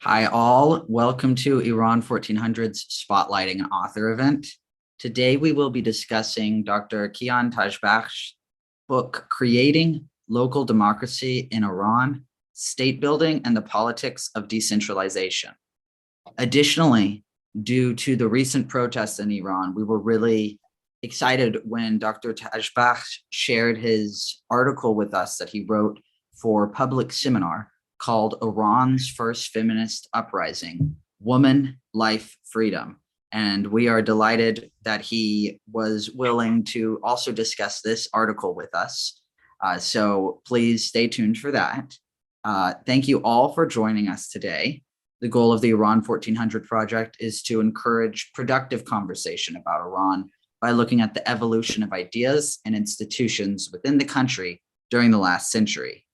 Hi all, welcome to Iran 1400's Spotlighting an Author event. Today we will be discussing Dr. Kian Tajbakhsh's book, Creating Local Democracy in Iran, State Building and the Politics of Decentralization. Additionally, due to the recent protests in Iran, we were really excited when Dr. Tajbakhsh shared his article with us that he wrote for public seminar called Iran's First Feminist Uprising, Woman, Life, Freedom. And we are delighted that he was willing to also discuss this article with us. So please stay tuned for that. Thank you all for joining us today. The goal of the Iran 1400 project is to encourage productive conversation about Iran by looking at the evolution of ideas and institutions within the country during the last century.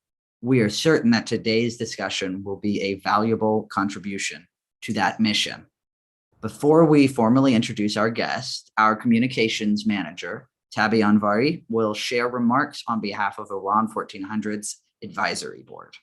We are certain that today's discussion will be a valuable contribution to that mission. Before we formally introduce our guest, our communications manager, Tabi Anvari, will share remarks on behalf of Iran 1400's advisory board.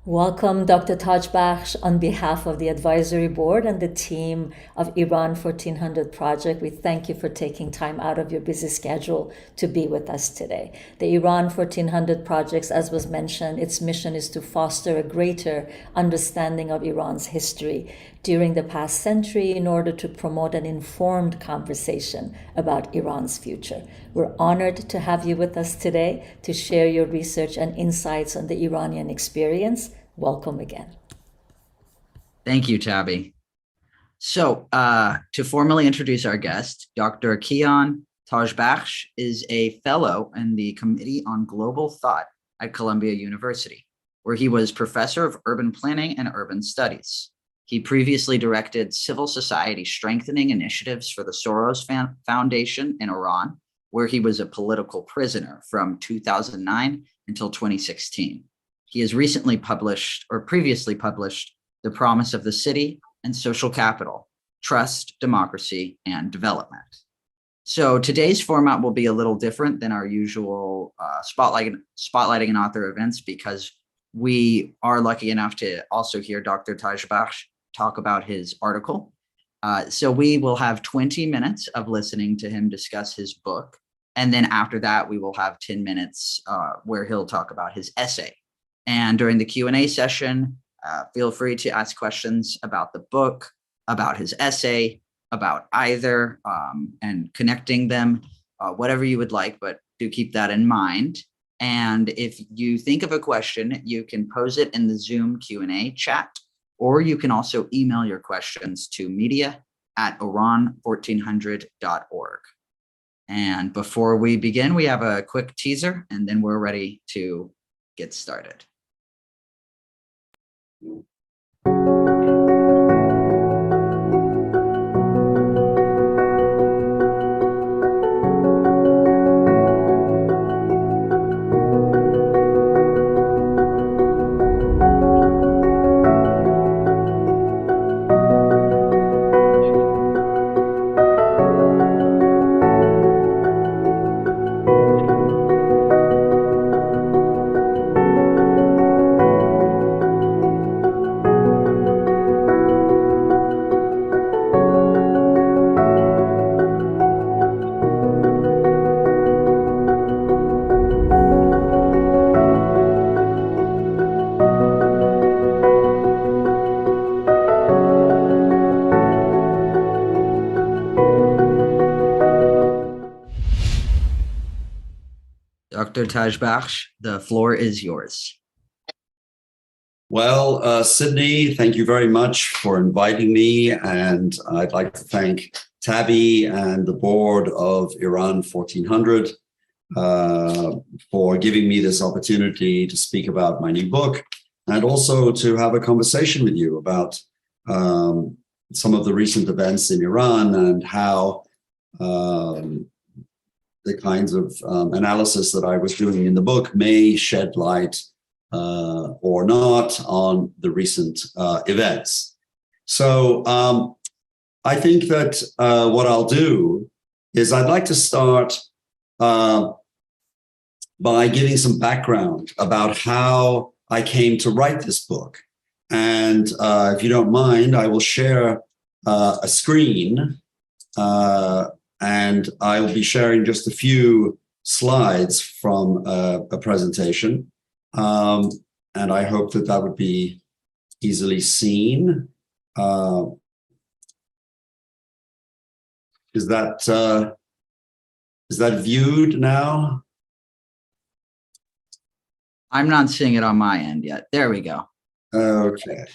Welcome, Dr. Tajbakhsh. On behalf of the advisory board and the team of Iran 1400 project, we thank you for taking time out of your busy schedule to be with us today. The Iran 1400 project, as was mentioned, its mission is to foster a greater understanding of Iran's history during the past century in order to promote an informed conversation about Iran's future. We're honored to have you with us today to share your research and insights on the Iranian experience. Welcome again. Thank you, Tabi. So to formally introduce our guest, Dr. Kian Tajbakhsh is a fellow in the Committee on Global Thought at Columbia University, where he was professor of urban planning and urban studies. He previously directed civil society strengthening initiatives for the Soros Foundation in Iran, where he was a political prisoner from 2009 until 2016. He has previously published The Promise of the City and Social Capital, Trust, Democracy, and Development. So today's format will be a little different than our usual spotlighting and author events because we are lucky enough to also hear Dr. Tajbakhsh talk about his article. So we will have 20 minutes of listening to him discuss his book. And then after that, we will have 10 minutes where he'll talk about his essay. And during the Q&A session, feel free to ask questions about the book, about his essay, about either, and connecting them, whatever you would like, but do keep that in mind. And if you think of a question, you can pose it in the Zoom Q&A chat, or you can also email your questions to media@iran1400.org. And before we begin, we have a quick teaser, and then we're ready to get started. Dr. Tajbakhsh, the floor is yours. Well, Sydney, thank you very much for inviting me. And I'd like to thank Tabi and the board of Iran 1400 for giving me this opportunity to speak about my new book and also to have a conversation with you about some of the recent events in Iran and how the kinds of analysis that I was doing in the book may shed light or not on the recent events. So I think that what I'll do is I'd like to start by giving some background about how I came to write this book. And if you don't mind, I will share a screen, and I will be sharing just a few slides from a presentation. And I hope that that would be easily seen. Is that viewed now? I'm not seeing it on my end yet. There we go. Okay.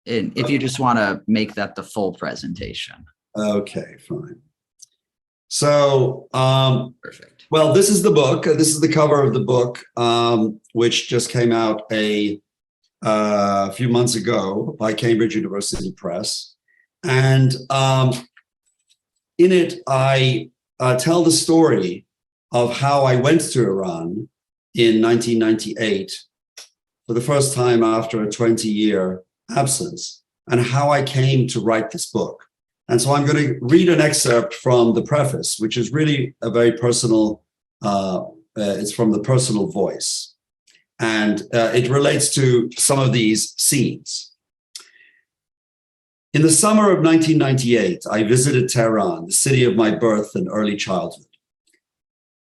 And if you just want to make that the full presentation. Okay, fine. So, Perfect. well, this is the book. This is the cover of the book, which just came out a few months ago by Cambridge University Press. And in it, I tell the story of how I went to Iran in 1998 for the first time after a 20-year absence, and how I came to write this book. And so I'm going to read an excerpt from the preface, which is really a very personal, it's from the personal voice. And it relates to some of these scenes. In the summer of 1998, I visited Tehran, the city of my birth and early childhood.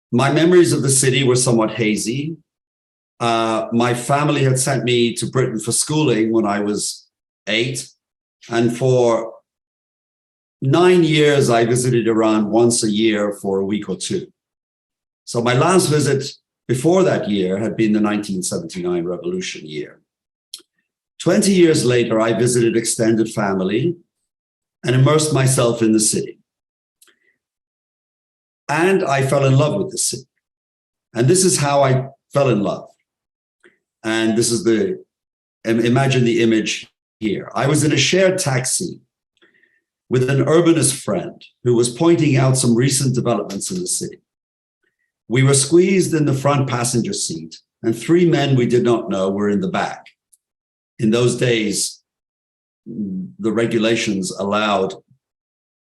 My memories of the city were somewhat hazy. My family had sent me to Britain for schooling when I was 8. And for 9 years, I visited Iran once a year for a week or two. So my last visit before that year had been the 1979 revolution year. 20 years later, I visited extended family and immersed myself in the city. And I fell in love with the city. And this is how I fell in love. And this is imagine the image here. I was in a shared taxi with an urbanist friend who was pointing out some recent developments in the city. We were squeezed in the front passenger seat, and 3 men we did not know were in the back. In those days, the regulations allowed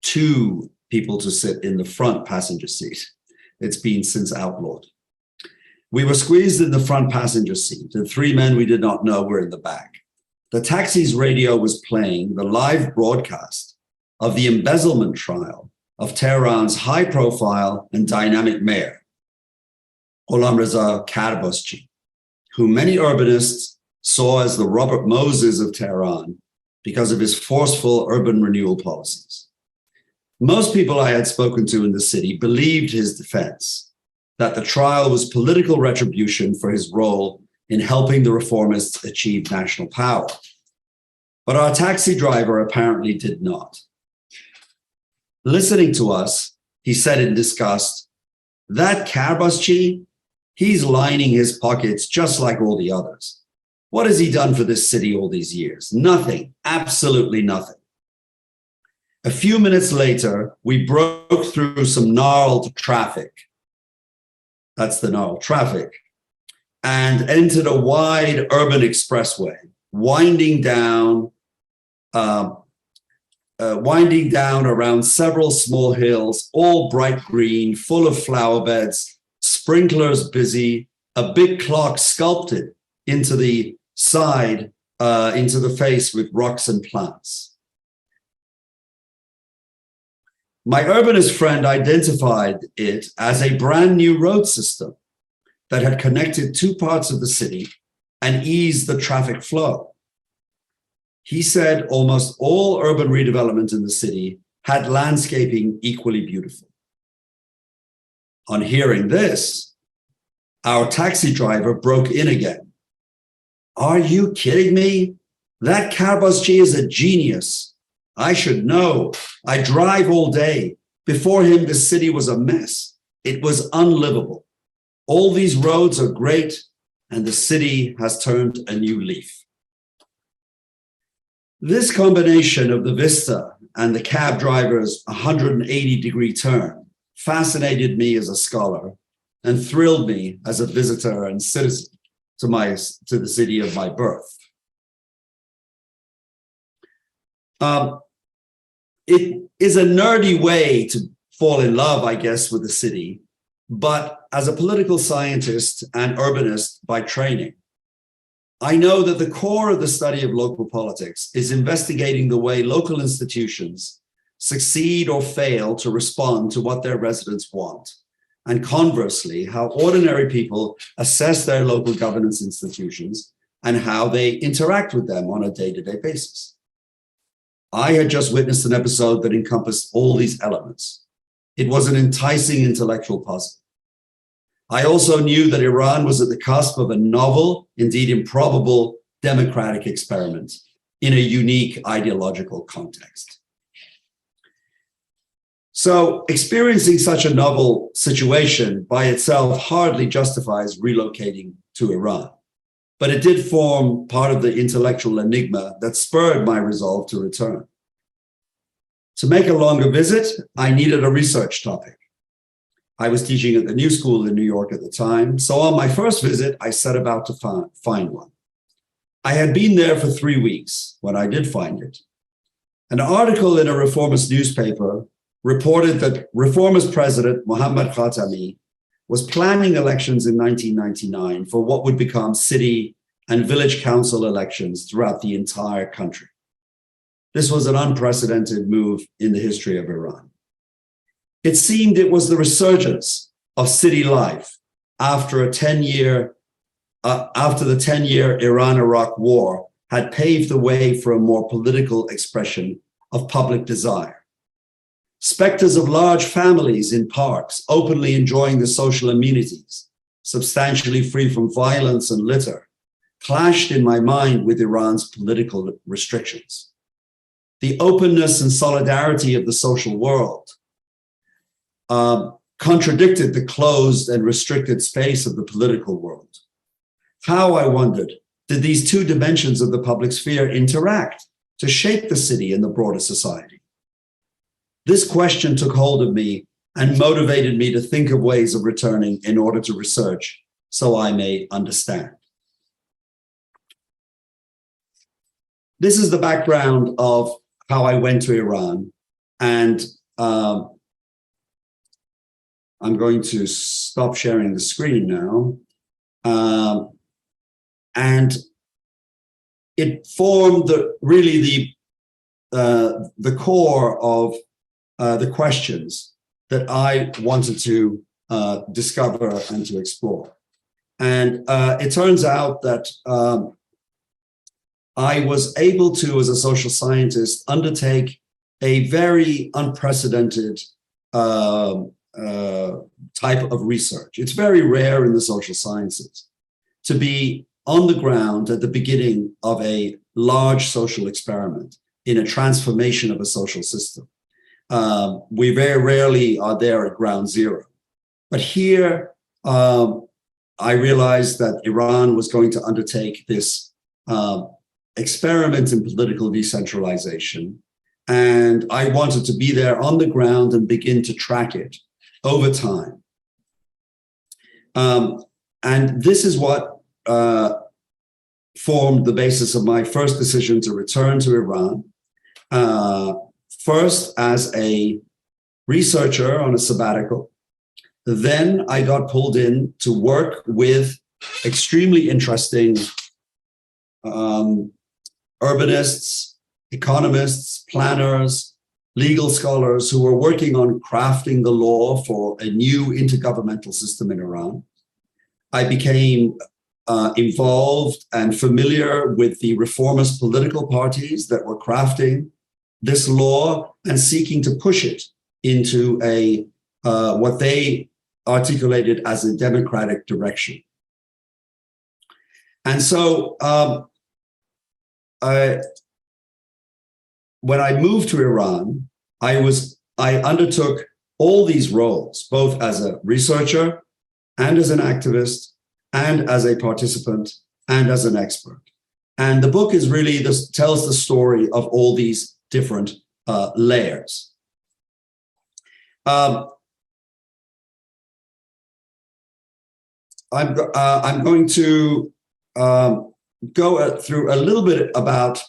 2 people to sit in the front passenger seat. It's been since outlawed. We were squeezed in the front passenger seat, and 3 men we did not know were in the back. The taxi's radio was playing the live broadcast of the embezzlement trial of Tehran's high-profile and dynamic mayor, Gholamreza Karbaschi, who many urbanists saw as the Robert Moses of Tehran because of his forceful urban renewal policies. Most people I had spoken to in the city believed his defense, that the trial was political retribution for his role in helping the reformists achieve national power. But our taxi driver apparently did not. Listening to us, he said in disgust, "That Karbaschi, he's lining his pockets just like all the others. What has he done for this city all these years? Nothing, absolutely nothing." A few minutes later, we broke through some gnarled traffic. That's the gnarled traffic. And entered a wide urban expressway, winding down around several small hills, all bright green, full of flower beds, sprinklers busy, a big clock sculpted into the side, into the face with rocks and plants. My urbanist friend identified it as a brand new road system that had connected 2 parts of the city and eased the traffic flow. He said almost all urban redevelopment in the city had landscaping equally beautiful. On hearing this, our taxi driver broke in again. "Are you kidding me? That Karbaschi is a genius. I should know. I drive all day. Before him, the city was a mess. It was unlivable. All these roads are great, and the city has turned a new leaf." This combination of the vista and the cab driver's 180-degree turn fascinated me as a scholar and thrilled me as a visitor and citizen to the city of my birth. It is a nerdy way to fall in love, I guess, with the city, but as a political scientist and urbanist by training, I know that the core of the study of local politics is investigating the way local institutions succeed or fail to respond to what their residents want, and conversely, how ordinary people assess their local governance institutions and how they interact with them on a day-to-day basis. I had just witnessed an episode that encompassed all these elements. It was an enticing intellectual puzzle. I also knew that Iran was at the cusp of a novel, indeed improbable, democratic experiment in a unique ideological context. So experiencing such a novel situation by itself hardly justifies relocating to Iran, but it did form part of the intellectual enigma that spurred my resolve to return. To make a longer visit, I needed a research topic. I was teaching at the New School in New York at the time, so on my first visit, I set about to find one. I had been there for 3 weeks when I did find it. An article in a reformist newspaper reported that reformist president Mohammad Khatami was planning elections in 1999 for what would become city and village council elections throughout the entire country. This was an unprecedented move in the history of Iran. It seemed it was the resurgence of city life after the 10-year Iran-Iraq war had paved the way for a more political expression of public desire. Specters of large families in parks, openly enjoying the social amenities, substantially free from violence and litter, clashed in my mind with Iran's political restrictions. The openness and solidarity of the social world contradicted the closed and restricted space of the political world. How, I wondered, did these two dimensions of the public sphere interact to shape the city and the broader society? This question took hold of me and motivated me to think of ways of returning in order to research so I may understand. This is the background of how I went to Iran, and I'm going to stop sharing the screen now. And it formed really the core of the questions that I wanted to discover and to explore. And it turns out that I was able to, as a social scientist, undertake a very unprecedented type of research. It's very rare in the social sciences to be on the ground at the beginning of a large social experiment in a transformation of a social system. We very rarely are there at ground zero. But here, I realized that Iran was going to undertake this experiment in political decentralization. And I wanted to be there on the ground and begin to track it over time. And this is what formed the basis of my first decision to return to Iran. First as a researcher on a sabbatical. Then I got pulled in to work with extremely interesting urbanists, economists, planners, legal scholars who were working on crafting the law for a new intergovernmental system in Iran. I became involved and familiar with the reformist political parties that were crafting this law and seeking to push it into a what they articulated as a democratic direction. And so when I moved to Iran, I undertook all these roles, both as a researcher and as an activist and as a participant and as an expert. And the book is really tells the story of all these different layers. I'm going to go through a little bit about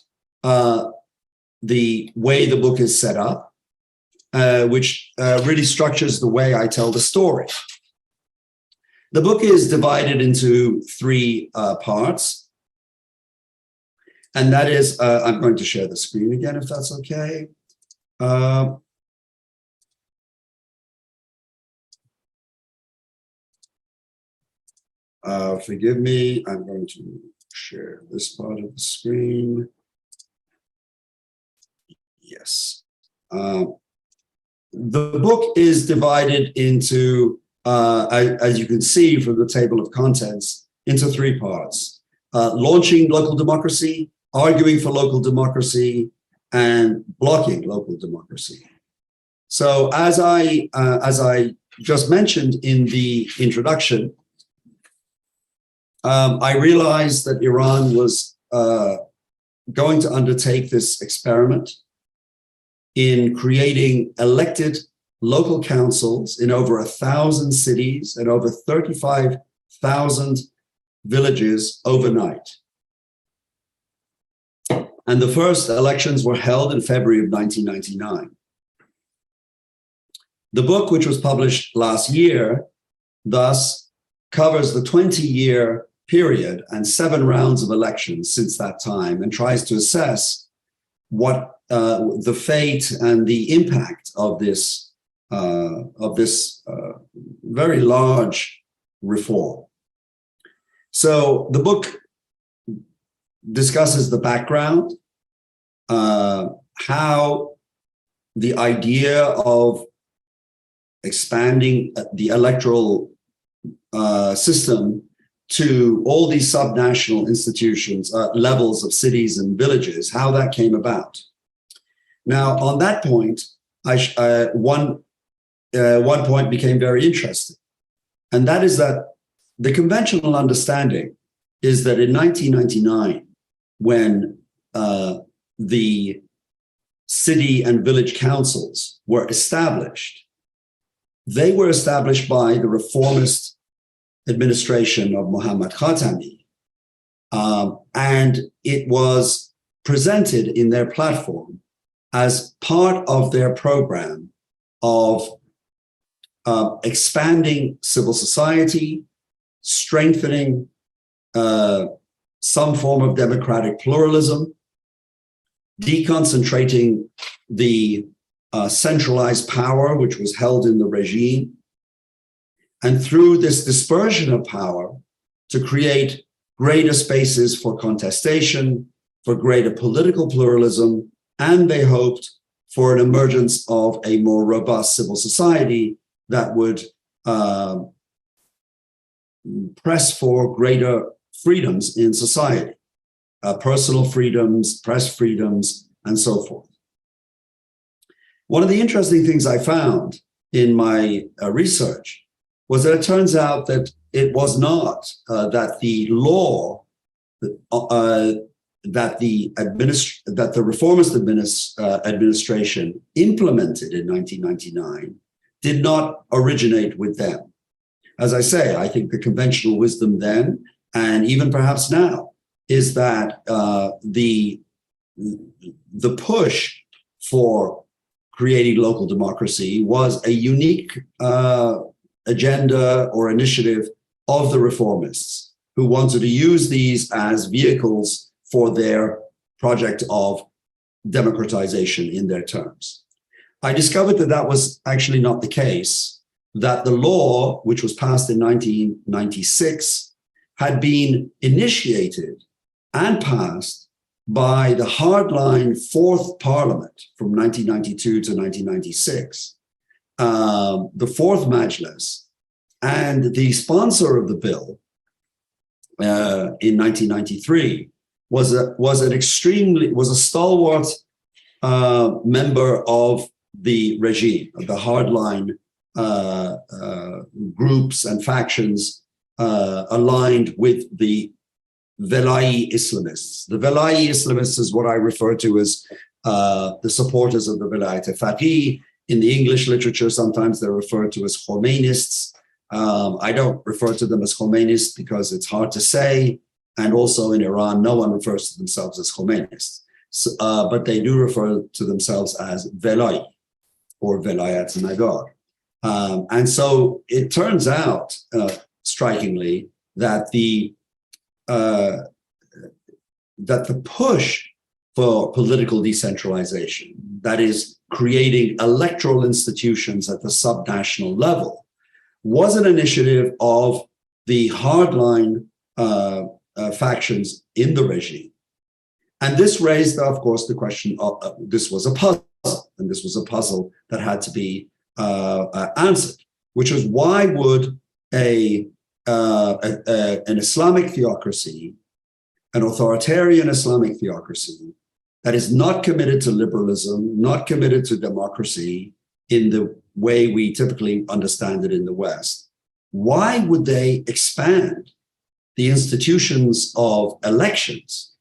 the way the book is set up, which really structures the way I tell the story. The book is divided into three parts. And that is, I'm going to share the screen again, if that's okay. Forgive me, I'm going to share this part of the screen. Yes. The book is divided into, as you can see from the table of contents, into three parts. Launching local democracy, arguing for local democracy, and blocking local democracy. So as I just mentioned in the introduction, I realized that Iran was going to undertake this experiment in creating elected local councils in over 1,000 cities and over 35,000 villages overnight. And the first elections were held in February of 1999. The book, which was published last year, thus covers the 20-year period and 7 rounds of elections since that time and tries to assess what the fate and the impact of this very large reform. So the book discusses the background, how the idea of expanding the electoral system to all these subnational institutions, levels of cities and villages, how that came about. Now, on that point, one point became very interesting, and that is that the conventional understanding is that in 1999, when the city and village councils were established, they were established by the reformist administration of Muhammad Khatami, and it was presented in their platform as part of their program of expanding civil society, strengthening some form of democratic pluralism, deconcentrating the centralized power which was held in the regime, and through this dispersion of power to create greater spaces for contestation, for greater political pluralism, and they hoped for an emergence of a more robust civil society that would press for greater freedoms in society, personal freedoms, press freedoms, and so forth. One of the interesting things I found in my research was that it turns out that it was not that the law that the reformist administration implemented in 1999 did not originate with them. As I say, I think the conventional wisdom then, and even perhaps now, is that the push for creating local democracy was a unique agenda or initiative of the reformists, who wanted to use these as vehicles for their project of democratization in their terms. I discovered that that was actually not the case, that the law, which was passed in 1996, had been initiated and passed by the hardline Fourth Parliament from 1992 to 1996, the Fourth Majlis, and the sponsor of the bill in 1993 was a stalwart member of the regime, of the hardline groups and factions aligned with the Velayi Islamists. The Velayi Islamists is what I refer to as the supporters of the Velayat Faqih. In the English literature, sometimes they're referred to as Khomeinists. I don't refer to them as Khomeinists because it's hard to say. And also in Iran, no one refers to themselves as Khomeinists. So, but they do refer to themselves as Velayi or Velayat Nagar. And so it turns out, strikingly, that that the push for political decentralization, that is, creating electoral institutions at the subnational level, was an initiative of the hardline factions in the regime. And this raised, of course, the question of this was a puzzle, and this was a puzzle that had to be answered, which was why would an Islamic theocracy, an authoritarian Islamic theocracy that is not committed to liberalism, not committed to democracy in the way we typically understand it in the West, why would they expand the institutions of elections,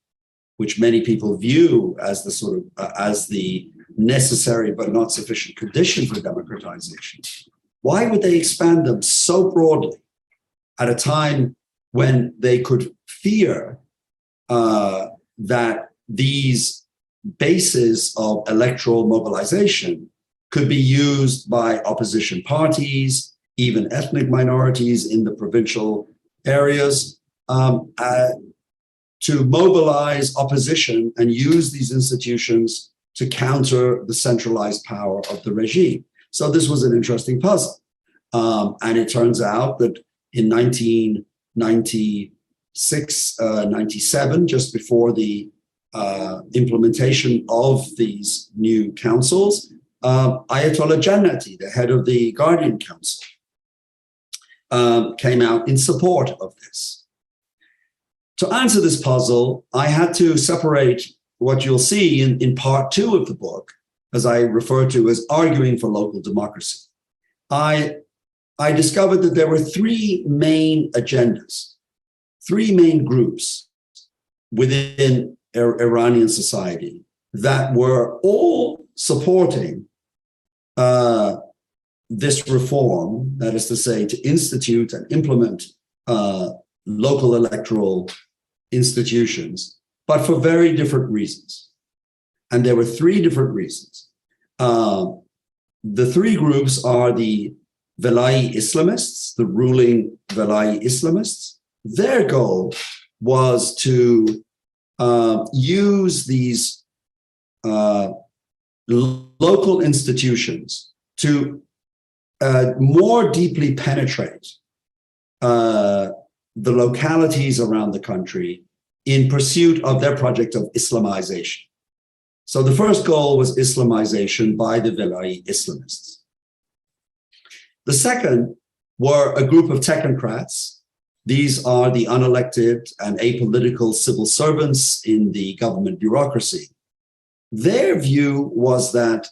which many people view as the sort of as the necessary but not sufficient condition for democratization? Why would they expand them so broadly at a time when they could fear that these bases of electoral mobilization could be used by opposition parties, even ethnic minorities in the provincial areas, to mobilize opposition and use these institutions to counter the centralized power of the regime? So this was an interesting puzzle. And it turns out that in 1996, 97, just before the implementation of these new councils, Ayatollah Jannati, the head of the Guardian Council, came out in support of this. To answer this puzzle, I had to separate what you'll see in part 2 of the book, as I refer to as arguing for local democracy. I discovered that there were 3 main agendas, 3 main groups within Iranian society that were all supporting this reform, that is to say, to institute and implement local electoral institutions, but for very different reasons. And there were 3 different reasons. The 3 groups are the Velayi Islamists, the ruling Velayi Islamists. Their goal was to use these local institutions to more deeply penetrate the localities around the country in pursuit of their project of Islamization. So the first goal was Islamization by the Velayi Islamists. The second were a group of technocrats. These are the unelected and apolitical civil servants in the government bureaucracy. Their view was that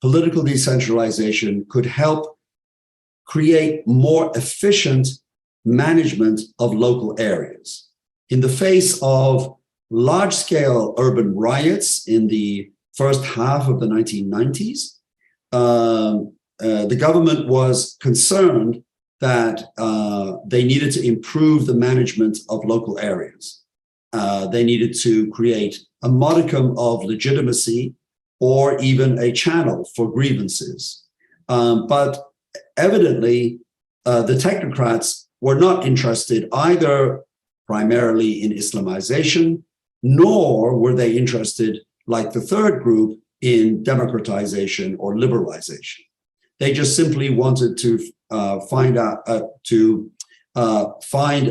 political decentralization could help create more efficient management of local areas. In the face of large-scale urban riots in the first half of the 1990s, the government was concerned that they needed to improve the management of local areas. They needed to create a modicum of legitimacy or even a channel for grievances. But evidently, the technocrats were not interested either primarily in Islamization, nor were they interested, like the third group, in democratization or liberalization. They just simply wanted to find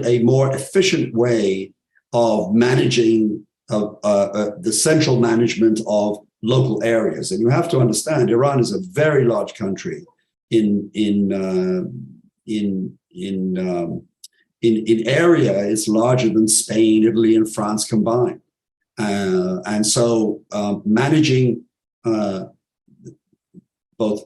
a more efficient way of managing the central management of local areas. And you have to understand, Iran is a very large country in area. It's larger than Spain, Italy, and France combined. And so managing both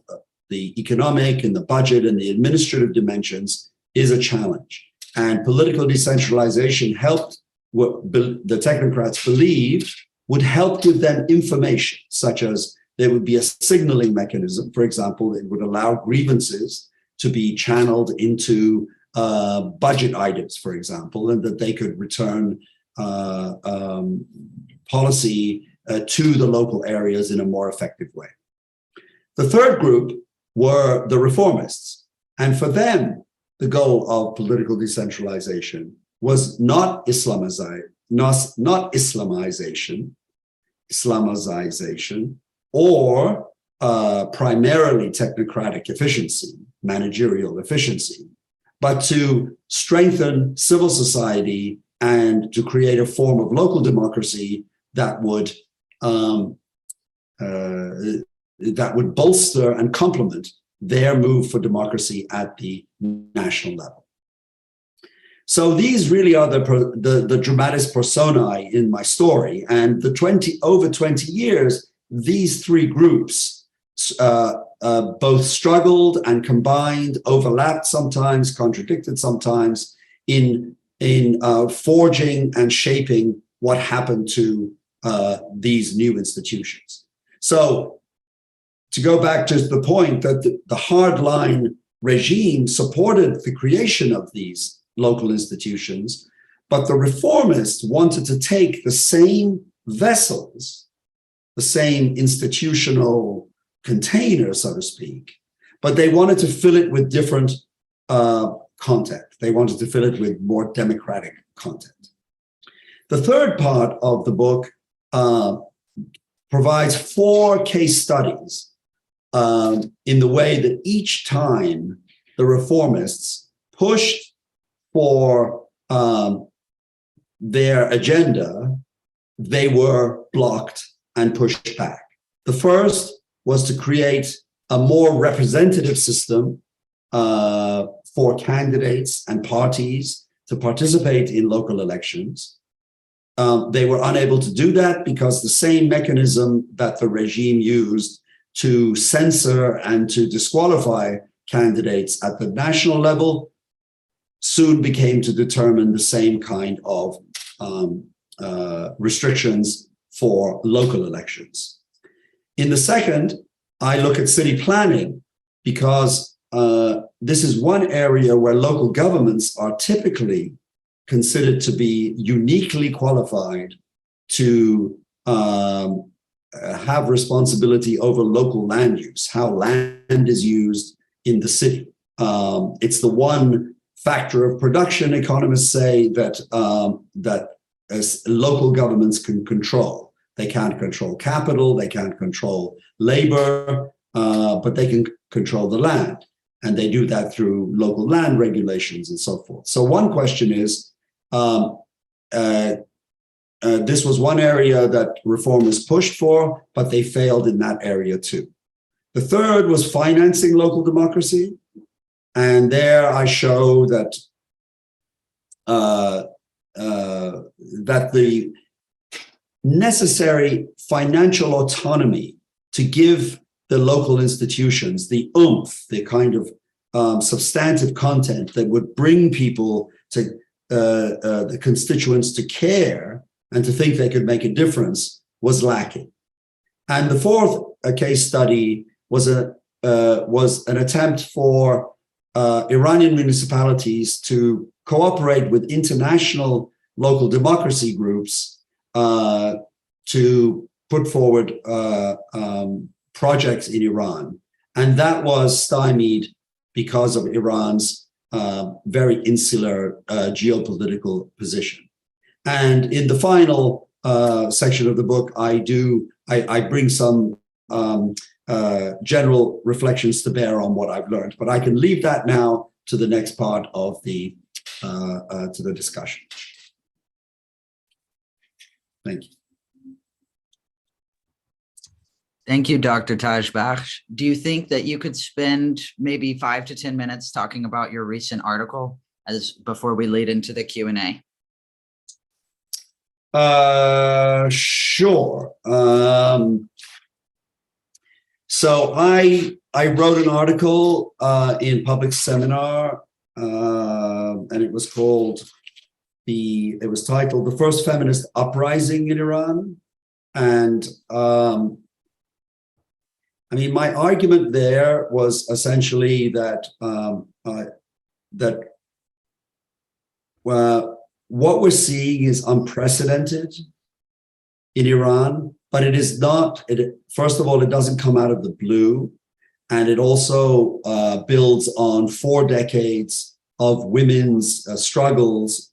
the economic and the budget and the administrative dimensions is a challenge. And political decentralization helped what the technocrats believed would help give them information, such as there would be a signaling mechanism. For example, it would allow grievances to be channeled into budget items, for example, and that they could return policy to the local areas in a more effective way. The third group were the reformists. And for them, the goal of political decentralization was not Islamization, not Islamization, or primarily technocratic efficiency, managerial efficiency, but to strengthen civil society and to create a form of local democracy that would bolster and complement their move for democracy at the national level. So these really are the dramatis personae in my story. And over 20 years, these three groups both struggled and combined, overlapped sometimes, contradicted sometimes, in forging and shaping what happened to these new institutions. So to go back to the point that the hardline regime supported the creation of these local institutions, but the reformists wanted to take the same vessels, the same institutional container, so to speak, but they wanted to fill it with different content. They wanted to fill it with more democratic content. The third part of the book provides 4 case studies in the way that each time the reformists pushed for their agenda, they were blocked and pushed back. The first was to create a more representative system for candidates and parties to participate in local elections. They were unable to do that because the same mechanism that the regime used to censor and to disqualify candidates at the national level soon became to determine the same kind of restrictions for local elections. In the second, I look at city planning because this is one area where local governments are typically considered to be uniquely qualified to have responsibility over local land use, how land is used in the city. It's the one factor of production, economists say, that as local governments can control. They can't control capital, they can't control labor, but they can control the land. And they do that through local land regulations and so forth. So one question is, this was one area that reformers pushed for, but they failed in that area too. The third was financing local democracy. And there I show that that the necessary financial autonomy to give the local institutions the oomph, the kind of substantive content that would bring people to the constituents to care and to think they could make a difference was lacking. And the fourth case study was an attempt for Iranian municipalities to cooperate with international local democracy groups to put forward projects in Iran. And that was stymied because of Iran's very insular geopolitical position. And in the final section of the book, I bring some general reflections to bear on what I've learned, but I can leave that now to the next part of the discussion. Thank you. Thank you, Dr. Tajbakhsh. Do you think that you could spend maybe 5 to 10 minutes talking about your recent article before we lead into the Q&A? Sure. So I wrote an article in Public Seminar, and it was titled "The First Feminist Uprising in Iran." And I mean, my argument there was essentially that what we're seeing is unprecedented in Iran, but it is not. First of all, it doesn't come out of the blue, and it also builds on 4 decades of women's struggles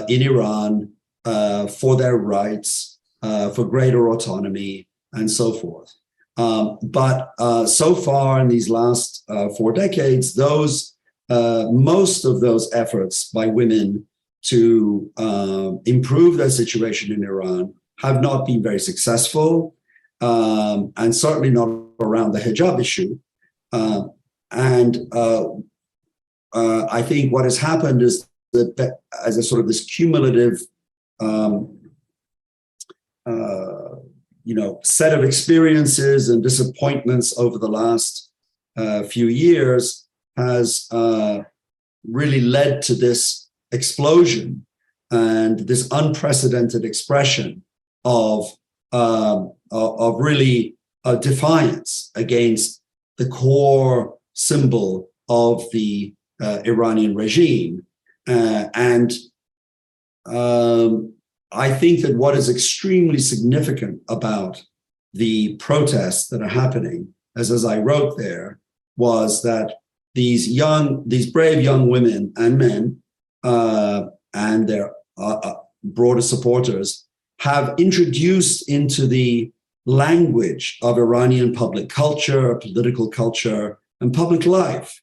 in Iran for their rights, for greater autonomy, and so forth. But so far in these last 4 decades, most of those efforts by women to improve their situation in Iran have not been very successful, and certainly not around the hijab issue. I think what has happened is that as a sort of this cumulative set of experiences and disappointments over the last few years has really led to this explosion and this unprecedented expression of really defiance against the core symbol of the Iranian regime. I think that what is extremely significant about the protests that are happening, as I wrote there, was that these brave young women and men and their broader supporters have introduced into the language of Iranian public culture, political culture, and public life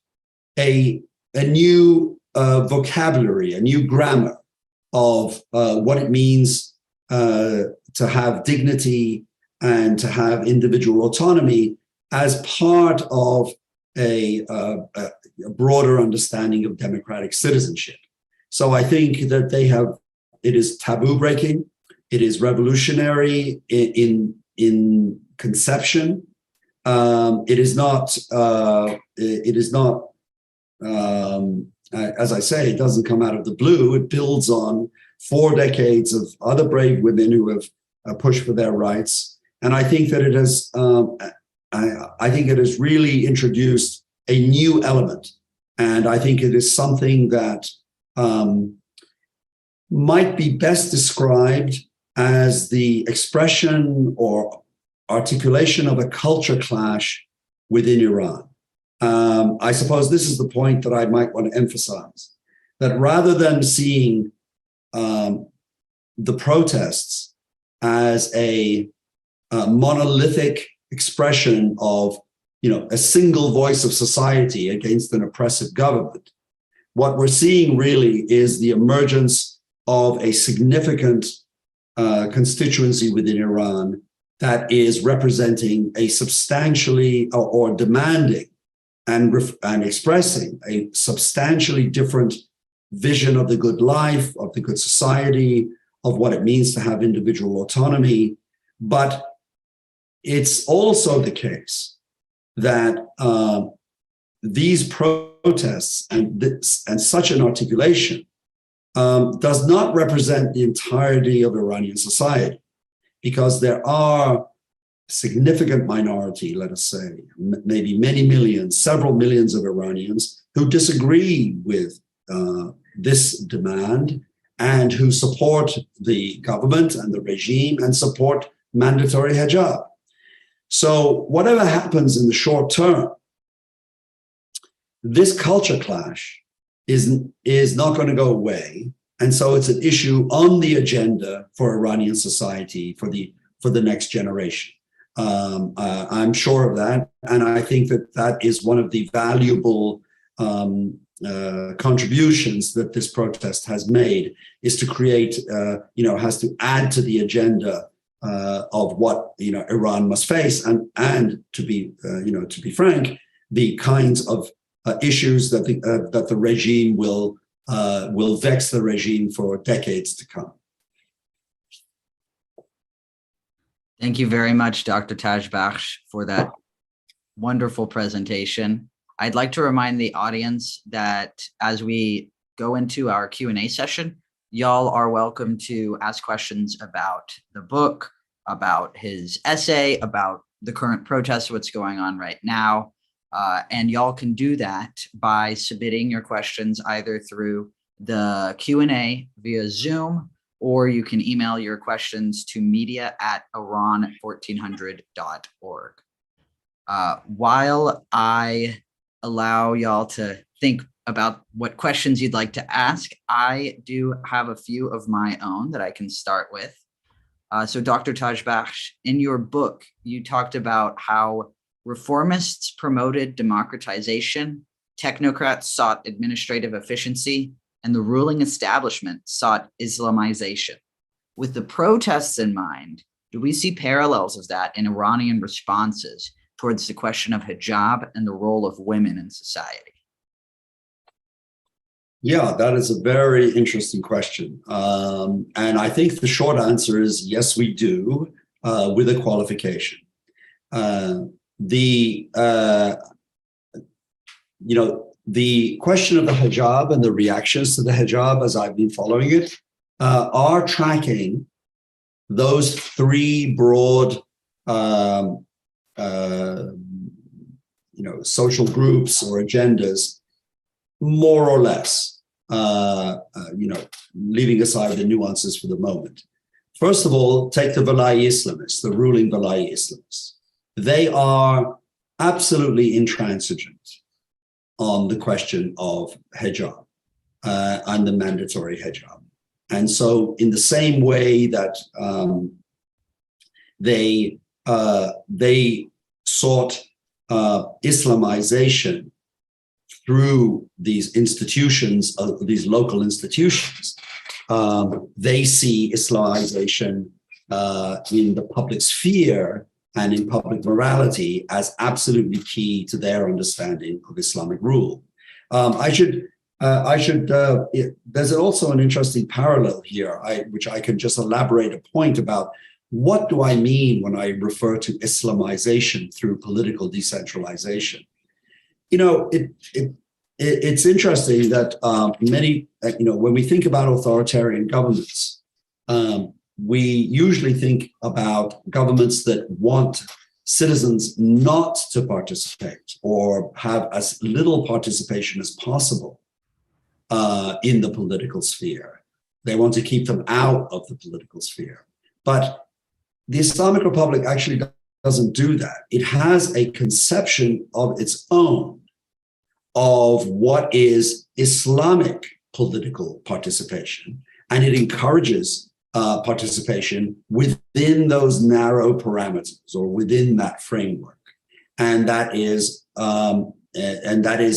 a new vocabulary, a new grammar of what it means to have dignity and to have individual autonomy as part of a broader understanding of democratic citizenship. So I think that it is taboo breaking, it is revolutionary in conception. It is not, as I say, it doesn't come out of the blue. It builds on 4 decades of other brave women who have pushed for their rights. And I think that it has really introduced a new element. And I think it is something that might be best described as the expression or articulation of a culture clash within Iran. I suppose this is the point that I might want to emphasize, that rather than seeing the protests as a monolithic expression of a single voice of society against an oppressive government, what we're seeing really is the emergence of a significant constituency within Iran that is representing a substantially or demanding and expressing a substantially different vision of the good life, of the good society, of what it means to have individual autonomy. But it's also the case that these protests and such an articulation does not represent the entirety of Iranian society, because there are significant minority, let us say, maybe many millions, several millions of Iranians who disagree with this demand and who support the government and the regime and support mandatory hijab. So whatever happens in the short term, this culture clash is not going to go away. And so it's an issue on the agenda for Iranian society for the next generation. I'm sure of that. And I think that is one of the valuable contributions that this protest has made, is to create, has to add to the agenda of what Iran must face, and to be frank, the kinds of issues that the regime will vex the regime for decades to come. Thank you very much, Dr. Tajbakhsh, for that wonderful presentation. I'd like to remind the audience that as we go into our Q&A session, y'all are welcome to ask questions about the book, about his essay, about the current protests, what's going on right now. And y'all can do that by submitting your questions either through the Q&A via Zoom, or you can email your questions to media@iran1400.org. While I allow y'all to think about what questions you'd like to ask. I do have a few of my own that I can start with. So Dr. Tajbakhsh, in your book, you talked about how reformists promoted democratization, technocrats sought administrative efficiency, and the ruling establishment sought Islamization. With the protests in mind, do we see parallels of that in Iranian responses towards the question of hijab and the role of women in society? Yeah, that is a very interesting question. And I think the short answer is yes, we do, with a qualification. The question of the hijab and the reactions to the hijab, as I've been following it, are tracking those three broad social groups or agendas, more or less, leaving aside the nuances for the moment. First of all, take the Velayi Islamists, the ruling Velayi Islamists. They are absolutely intransigent on the question of hijab and the mandatory hijab. And so in the same way that they sought Islamization through these institutions, these local institutions, they see Islamization in the public sphere and in public morality as absolutely key to their understanding of Islamic rule. There's also an interesting parallel here, which I can just elaborate a point about. What do I mean when I refer to Islamization through political decentralization? It's interesting that when we think about authoritarian governments, we usually think about governments that want citizens not to participate or have as little participation as possible in the political sphere. They want to keep them out of the political sphere. But the Islamic Republic actually doesn't do that. It has a conception of its own of what is Islamic political participation, and it encourages participation within those narrow parameters or within that framework, and that is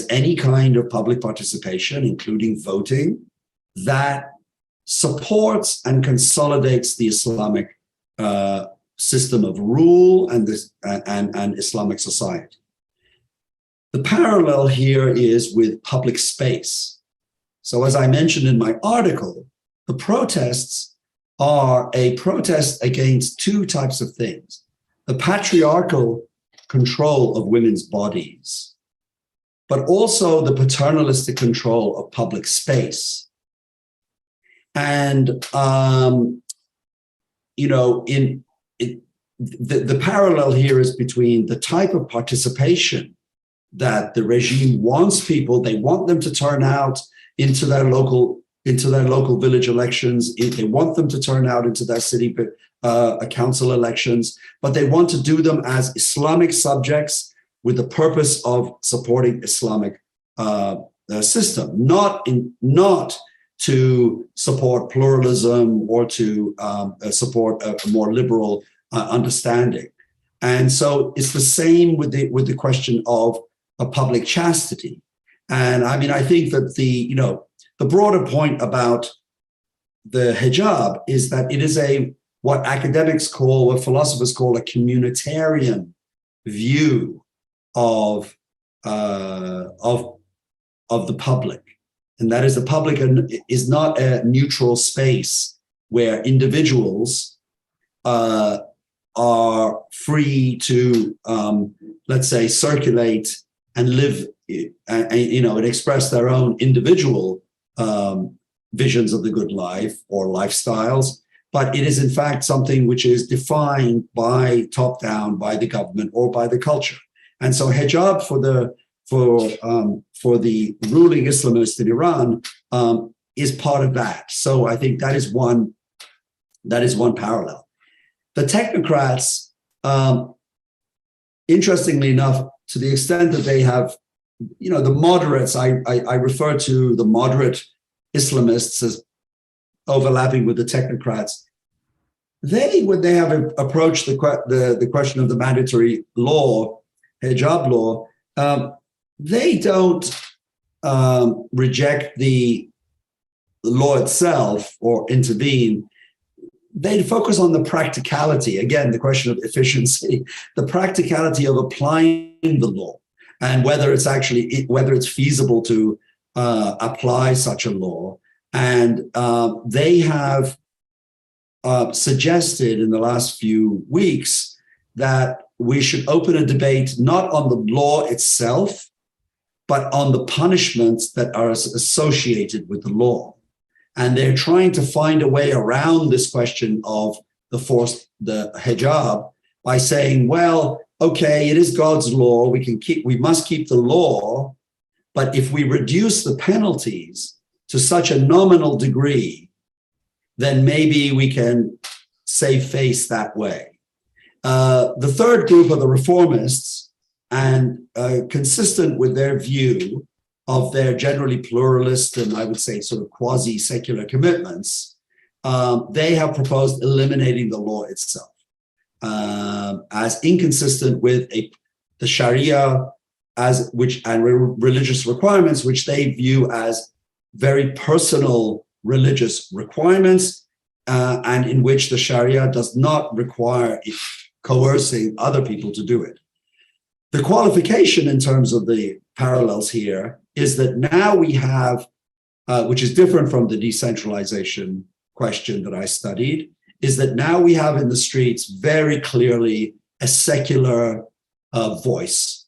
any kind of public participation, including voting, that supports and consolidates the Islamic system of rule and Islamic society. The parallel here is with public space. So as I mentioned in my article, the protests are a protest against two types of things: the patriarchal control of women's bodies, but also the paternalistic control of public space. And the parallel here is between the type of participation that the regime wants people. They want them to turn out into their local village elections. They want them to turn out into their city council elections, but they want to do them as Islamic subjects with the purpose of supporting Islamic system, not to support pluralism or to support a more liberal understanding. And so it's the same with the question of public chastity. And I mean, I think that the broader point about the hijab is that it is what philosophers call a communitarian view of the public. And that is, the public is not a neutral space where individuals are free to, let's say, circulate and live, and express their own individual visions of the good life or lifestyles. But it is, in fact, something which is defined by top-down, by the government or by the culture. And so hijab for the ruling Islamists in Iran is part of that. So I think that is one parallel. The technocrats, interestingly enough, to the extent that they have the moderates, I refer to the moderate Islamists as overlapping with the technocrats. When they have approached the question of the mandatory law, hijab law, they don't reject the law itself or intervene. They focus on the practicality. Again, the question of efficiency, the practicality of applying the law, and whether it's feasible to apply such a law. And they have suggested in the last few weeks that we should open a debate not on the law itself, but on the punishments that are associated with the law. And they're trying to find a way around this question of the hijab by saying, well, okay, it is God's law. We must keep the law, but if we reduce the penalties to such a nominal degree, then maybe we can save face that way. The third group are the reformists, and consistent with their view of their generally pluralist and I would say sort of quasi-secular commitments, they have proposed eliminating the law itself as inconsistent with the Sharia and religious requirements, which they view as very personal religious requirements, and in which the Sharia does not require coercing other people to do it. The qualification in terms of the parallels here is that now we have, which is different from the decentralization question that I studied, is that now we have in the streets very clearly a secular voice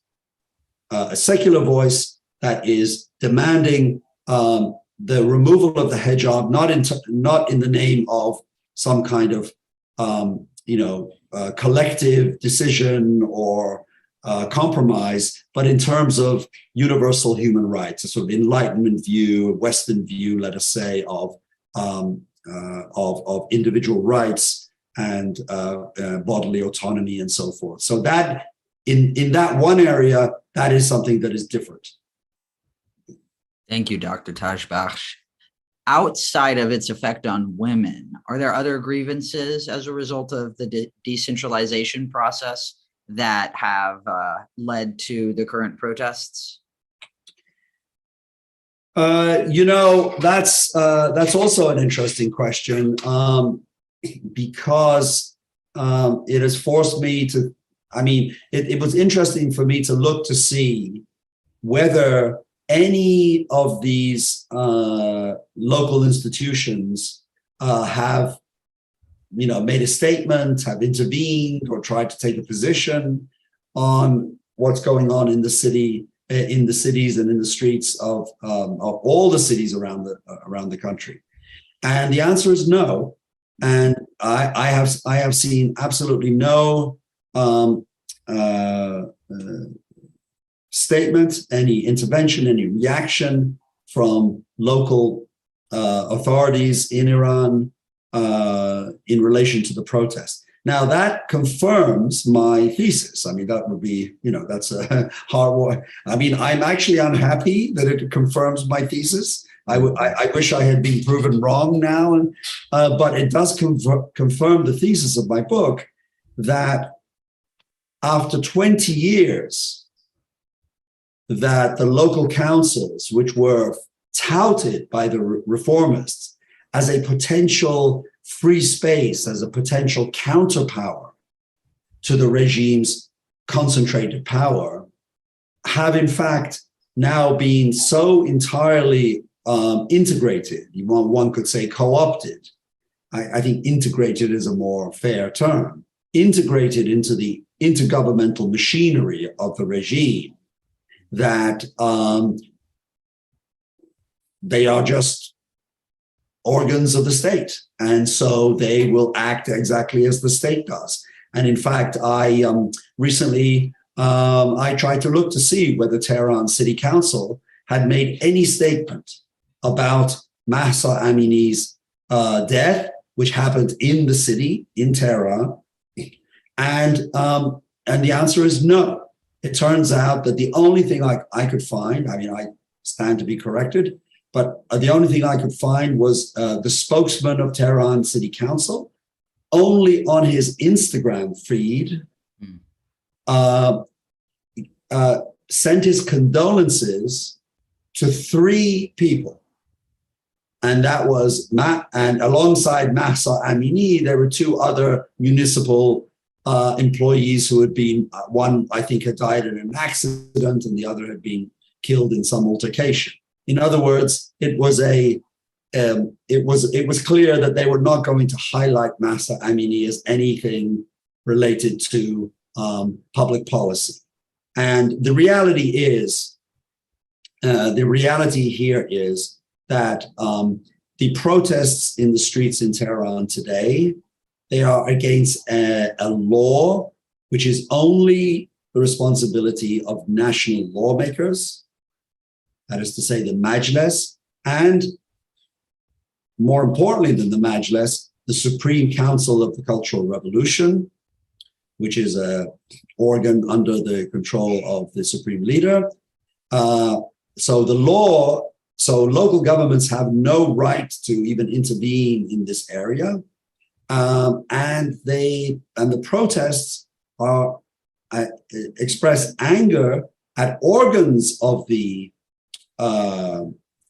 that is demanding the removal of the hijab, not in the name of some kind of collective decision or compromise, but in terms of universal human rights, a sort of Enlightenment view, Western view, let us say, of individual rights and bodily autonomy and so forth. So that in that one area, that is something that is different. Thank you, Dr. Tajbakhsh. Outside of its effect on women, are there other grievances as a result of the decentralization process that have led to the current protests? That's also an interesting question, because it has forced me to, it was interesting for me to look to see whether any of these local institutions have made a statement, have intervened, or tried to take a position on what's going on in the city, in the cities and in the streets of all the cities around the country. And the answer is no. And I have seen absolutely no statement, any intervention, any reaction from local authorities in Iran in relation to the protest. Now that confirms my thesis. That would be, that's a hard one. I'm actually unhappy that it confirms my thesis. I wish I had been proven wrong now, but it does confirm the thesis of my book that after 20 years, that the local councils, which were touted by the reformists as a potential free space, as a potential counterpower to the regime's concentrated power, have in fact now been so entirely integrated, one could say co-opted. I think integrated is a more fair term, integrated into the intergovernmental machinery of the regime, that they are just organs of the state. And so they will act exactly as the state does. And in fact, I recently, I tried to look to see whether Tehran City Council had made any statement about Mahsa Amini's death, which happened in the city, in Tehran. And the answer is no. it turns out that the only thing I could find, I mean, I stand to be corrected, but the only thing I could find was the spokesman of Tehran City Council, only on his Instagram feed, sent his condolences to 3 people. And that was and alongside Mahsa Amini, there were 2 other municipal employees who had been, one I think had died in an accident and the other had been killed in some altercation. In other words, it was clear that they were not going to highlight Mahsa Amini as anything related to public policy. And the reality here is that the protests in the streets in Tehran today, they are against a law which is only the responsibility of national lawmakers, that is to say the Majlis, and more importantly than the Majlis, the Supreme Council of the Cultural Revolution, which is an organ under the control of the Supreme Leader. So local governments have no right to even intervene in this area. And the protests are express anger at organs of the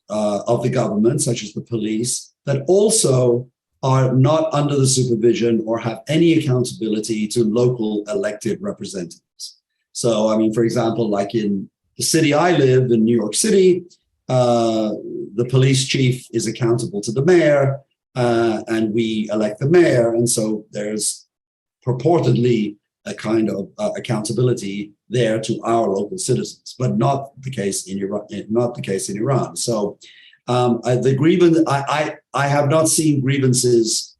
government, such as the police, that also are not under the supervision or have any accountability to local elected representatives. So, I mean, for example, like in the city I live in, New York City, the police chief is accountable to the mayor, and we elect the mayor. And so there's purportedly a kind of accountability there to our local citizens, but not the case in Iran. So the grievance, I have not seen grievances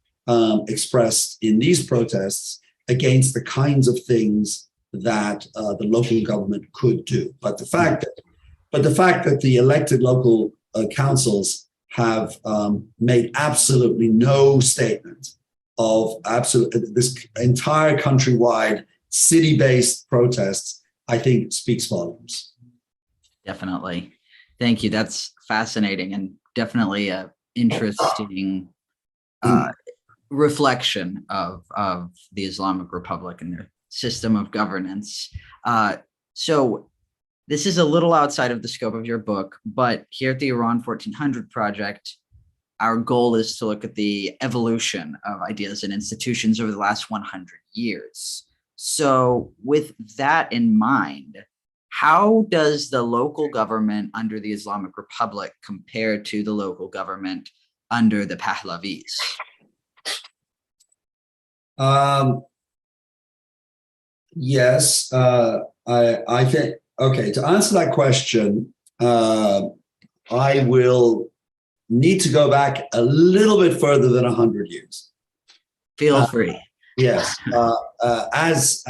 expressed in these protests against the kinds of things that the local government could do. But the fact that the elected local councils have made absolutely no statement of this entire countrywide city-based protests, I think speaks volumes. Definitely. Thank you. That's fascinating and definitely an interesting reflection of the Islamic Republic and their system of governance. So this is a little outside of the scope of your book, but here at the Iran 1400 Project, our goal is to look at the evolution of ideas and institutions over the last 100 years. So with that in mind, how does the local government under the Islamic Republic compare to the local government under the Pahlavis? Yes, I think, okay, to answer that question, I will need to go back a little bit further than 100 years. Feel free. Yes, as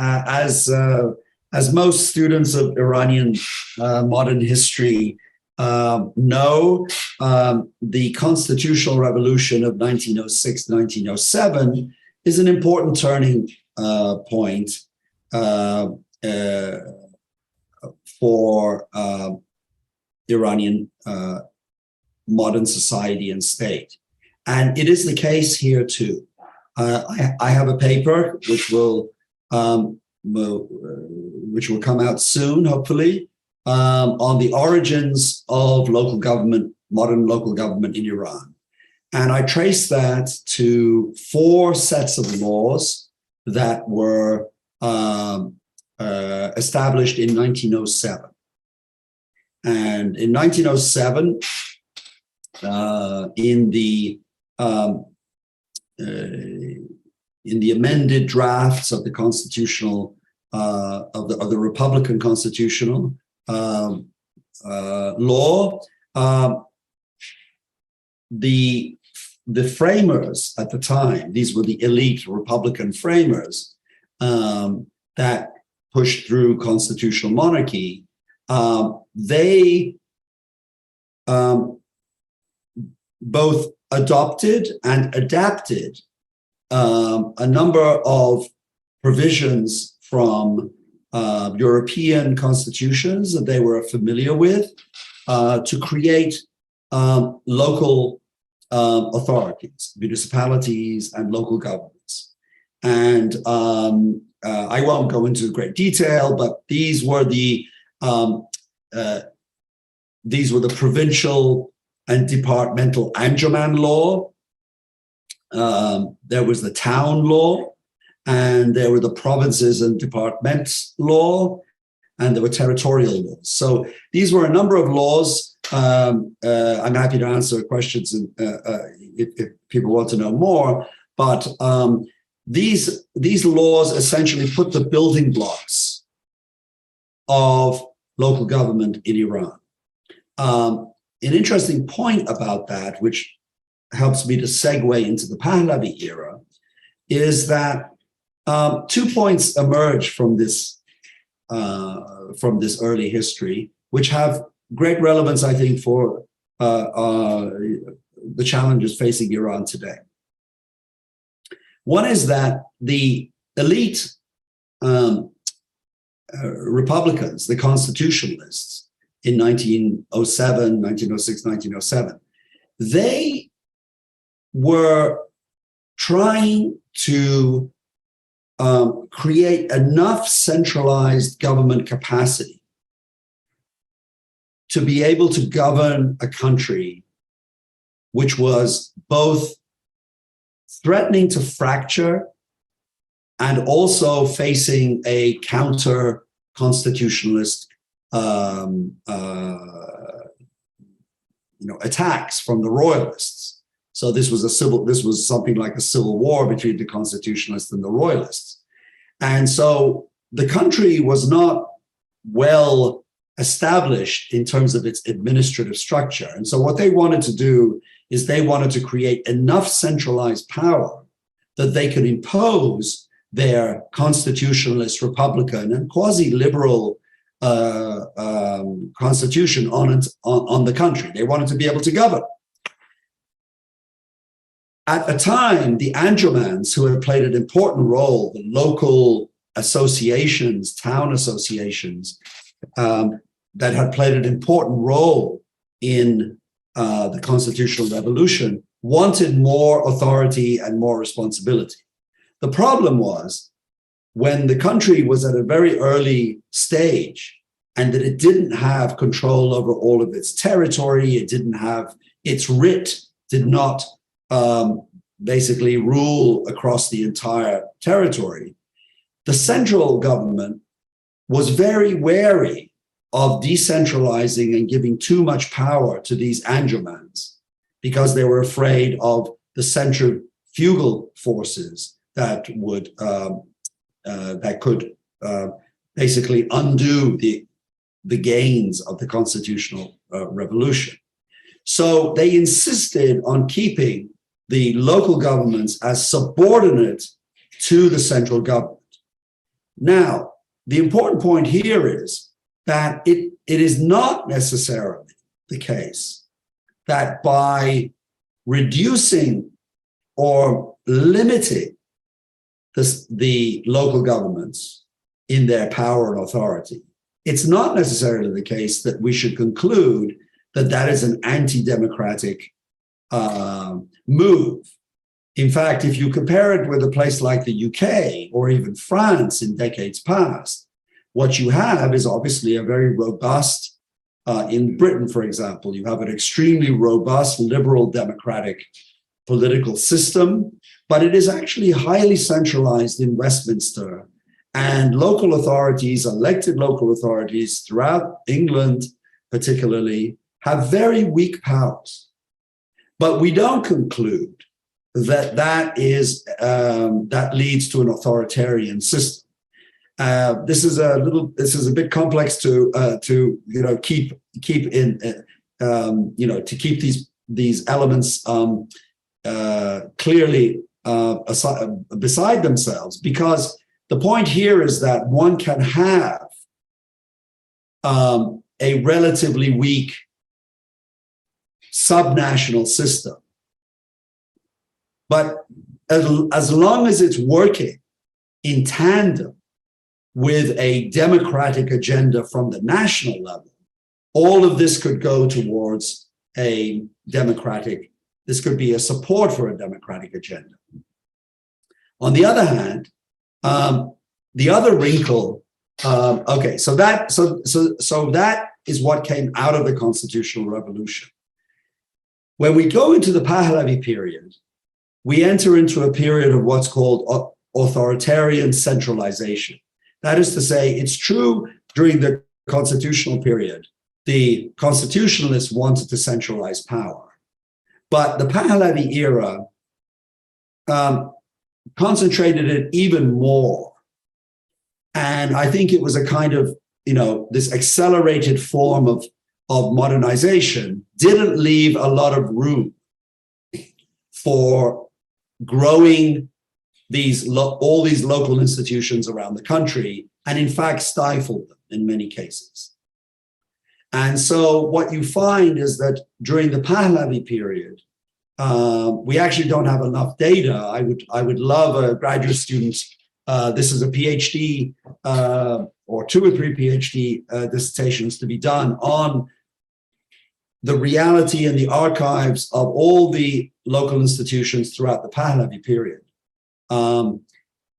most students of Iranian modern history know, the constitutional revolution of 1906-1907 is an important turning point for Iranian modern society and state. And it is the case here too. I have a paper which will come out soon, hopefully, on the origins of local government, modern local government in Iran. And I trace that to 4 sets of laws that were established in 1907. And in 1907, in the amended drafts of the constitutional of the Republican constitutional law, the framers at the time, these were the elite Republican framers that pushed through constitutional monarchy. They both adopted and adapted a number of provisions from European constitutions that they were familiar with to create local authorities, municipalities, and local governments. And I won't go into great detail, but these were the provincial and departmental Anjuman law. There was the town law, and there were the provinces and departments law, and there were territorial laws. So these were a number of laws. I'm happy to answer questions if people want to know more, but these laws essentially put the building blocks of local government in Iran. An interesting point about that, which helps me to segue into the Pahlavi era, is that 2 points emerge from this early history, which have great relevance, I think, for the challenges facing Iran today. One is that the elite Republicans, the constitutionalists in 1907, 1906, 1907, they were trying to create enough centralized government capacity to be able to govern a country which was both threatening to fracture and also facing a counter-constitutionalist attacks from the royalists. So this was something like a civil war between the constitutionalists and the royalists. And so the country was not well established in terms of its administrative structure. And so what they wanted to do is they wanted to create enough centralized power that they could impose their constitutionalist, Republican, and quasi-liberal constitution on the country. They wanted to be able to govern. At the time, the Anjumans, who had played an important role, the local associations, town associations, that had played an important role in the constitutional revolution, wanted more authority and more responsibility. The problem was when the country was at a very early stage and that it didn't have control over all of its territory, it didn't have, its writ did not basically rule across the entire territory. The central government was very wary of decentralizing and giving too much power to these Anjumans because they were afraid of the centrifugal forces that would that could basically undo the gains of the constitutional revolution. So they insisted on keeping the local governments as subordinate to the central government. Now, the important point here is that it is not necessarily the case that by reducing or limiting the local governments in their power and authority, it's not necessarily the case that we should conclude that that is an anti-democratic move. In fact, if you compare it with a place like the UK or even France in decades past, what you have is obviously a very robust, in Britain, for example, you have an extremely robust liberal democratic political system, but it is actually highly centralized in Westminster. And local authorities, elected local authorities throughout England particularly, have very weak powers. But we don't conclude that that leads to an authoritarian system. This is a bit complex to keep these elements clearly beside themselves, because the point here is that one can have a relatively weak subnational system, but as long as it's working in tandem with a democratic agenda from the national level, all of this could go towards a democratic, this could be a support for a democratic agenda. On the other hand, the other wrinkle, okay, so that is what came out of the constitutional revolution. When we go into the Pahlavi period, we enter into a period of what's called authoritarian centralization. That is to say, it's true during the constitutional period, the constitutionalists wanted to centralize power. But the Pahlavi era concentrated it even more. And I think it was a kind of, this accelerated form of modernization didn't leave a lot of room for growing all these local institutions around the country, and in fact stifled them in many cases. And so what you find is that during the Pahlavi period, we actually don't have enough data. I would love a graduate student, this is a PhD or 2 or 3 PhD dissertations to be done on the reality and the archives of all the local institutions throughout the Pahlavi period.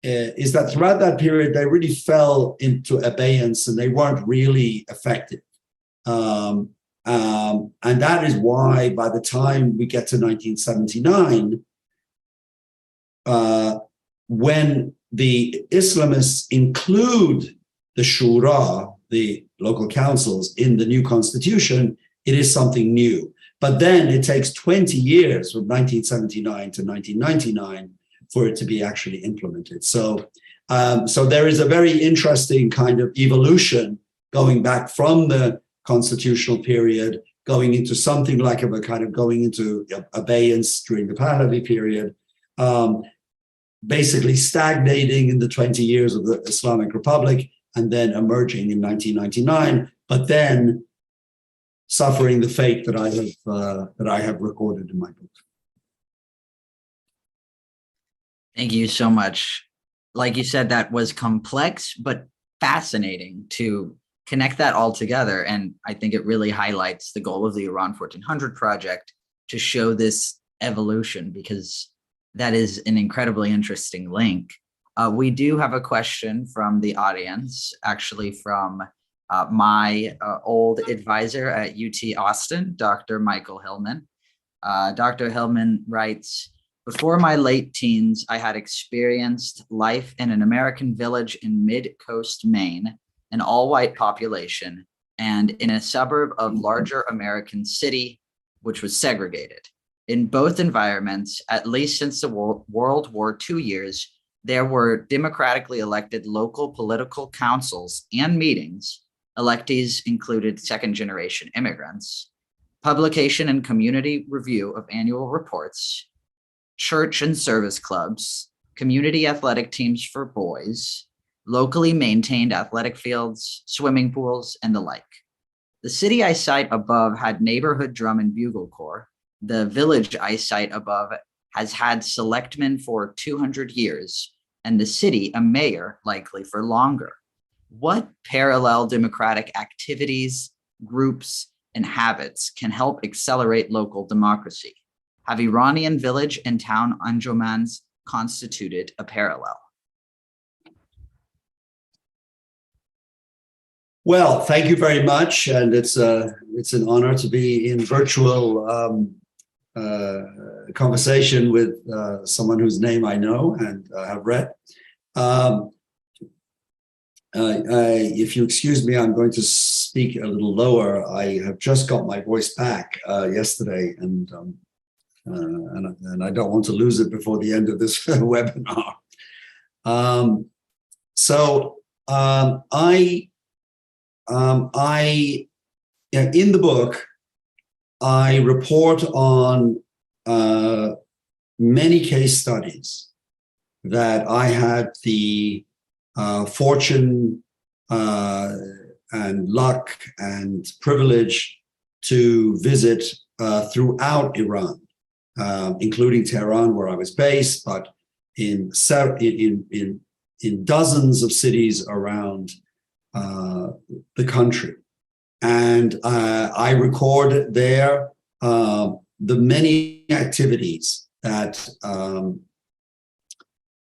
Is that throughout that period, they really fell into abeyance and they weren't really effective. And that is why by the time we get to 1979, when the Islamists include the Shura, the local councils, in the new constitution, it is something new. But then it takes 20 years from 1979 to 1999 for it to be actually implemented. So there is a very interesting kind of evolution going back from the constitutional period, going into something like going into abeyance during the Pahlavi period, basically stagnating in the 20 years of the Islamic Republic, and then emerging in 1999, but then suffering the fate that I have recorded in my book. Thank you so much. Like you said, that was complex, but fascinating to connect that all together. And I think it really highlights the goal of the Iran 1400 project to show this evolution, because that is an incredibly interesting link. We do have a question from the audience, actually from my old advisor at UT Austin, Dr. Michael Hillman. Dr. Hillman writes, "Before my late teens, I had experienced life in an American village in mid-coast Maine, an all-white population, and in a suburb of larger American city, which was segregated. In both environments, at least since the World War II years, there were democratically elected local political councils and meetings. Electees included second-generation immigrants, publication and community review of annual reports, church and service clubs, community athletic teams for boys, locally maintained athletic fields, swimming pools, and the like. The city I cite above had neighborhood drum and bugle corps. The village I cite above has had selectmen for 200 years, and the city a mayor, likely for longer. What parallel democratic activities, groups, and habits can help accelerate local democracy? Have Iranian village and town anjumans constituted a parallel?" Well, thank you very much, and it's an honor to be in virtual conversation with someone whose name I know and have read. If you excuse me, I'm going to speak a little lower. I have just got my voice back yesterday, and I don't want to lose it before the end of this webinar. In the book, I report on many case studies that I had the fortune and luck and privilege to visit throughout Iran, including Tehran, where I was based, but in in dozens of cities around the country. And I record there the many activities that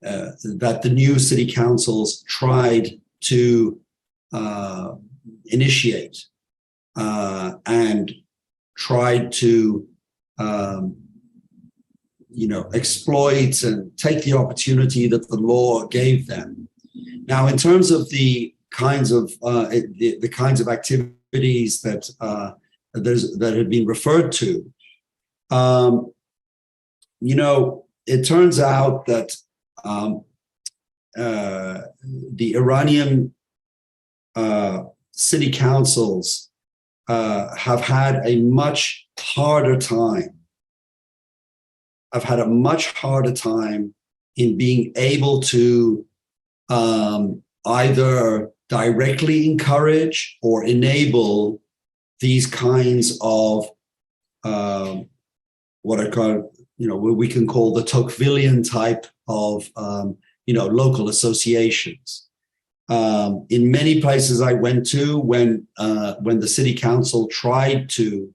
that the new city councils tried to initiate and tried to exploit and take the opportunity that the law gave them. Now, in terms of the kinds of activities that that have been referred to, it turns out that the Iranian city councils have had a much harder time. I've had a much harder time in being able to either directly encourage or enable these kinds of what I call, what we can call the Tocquevillian type of, local associations. In many places I went to when the city council tried to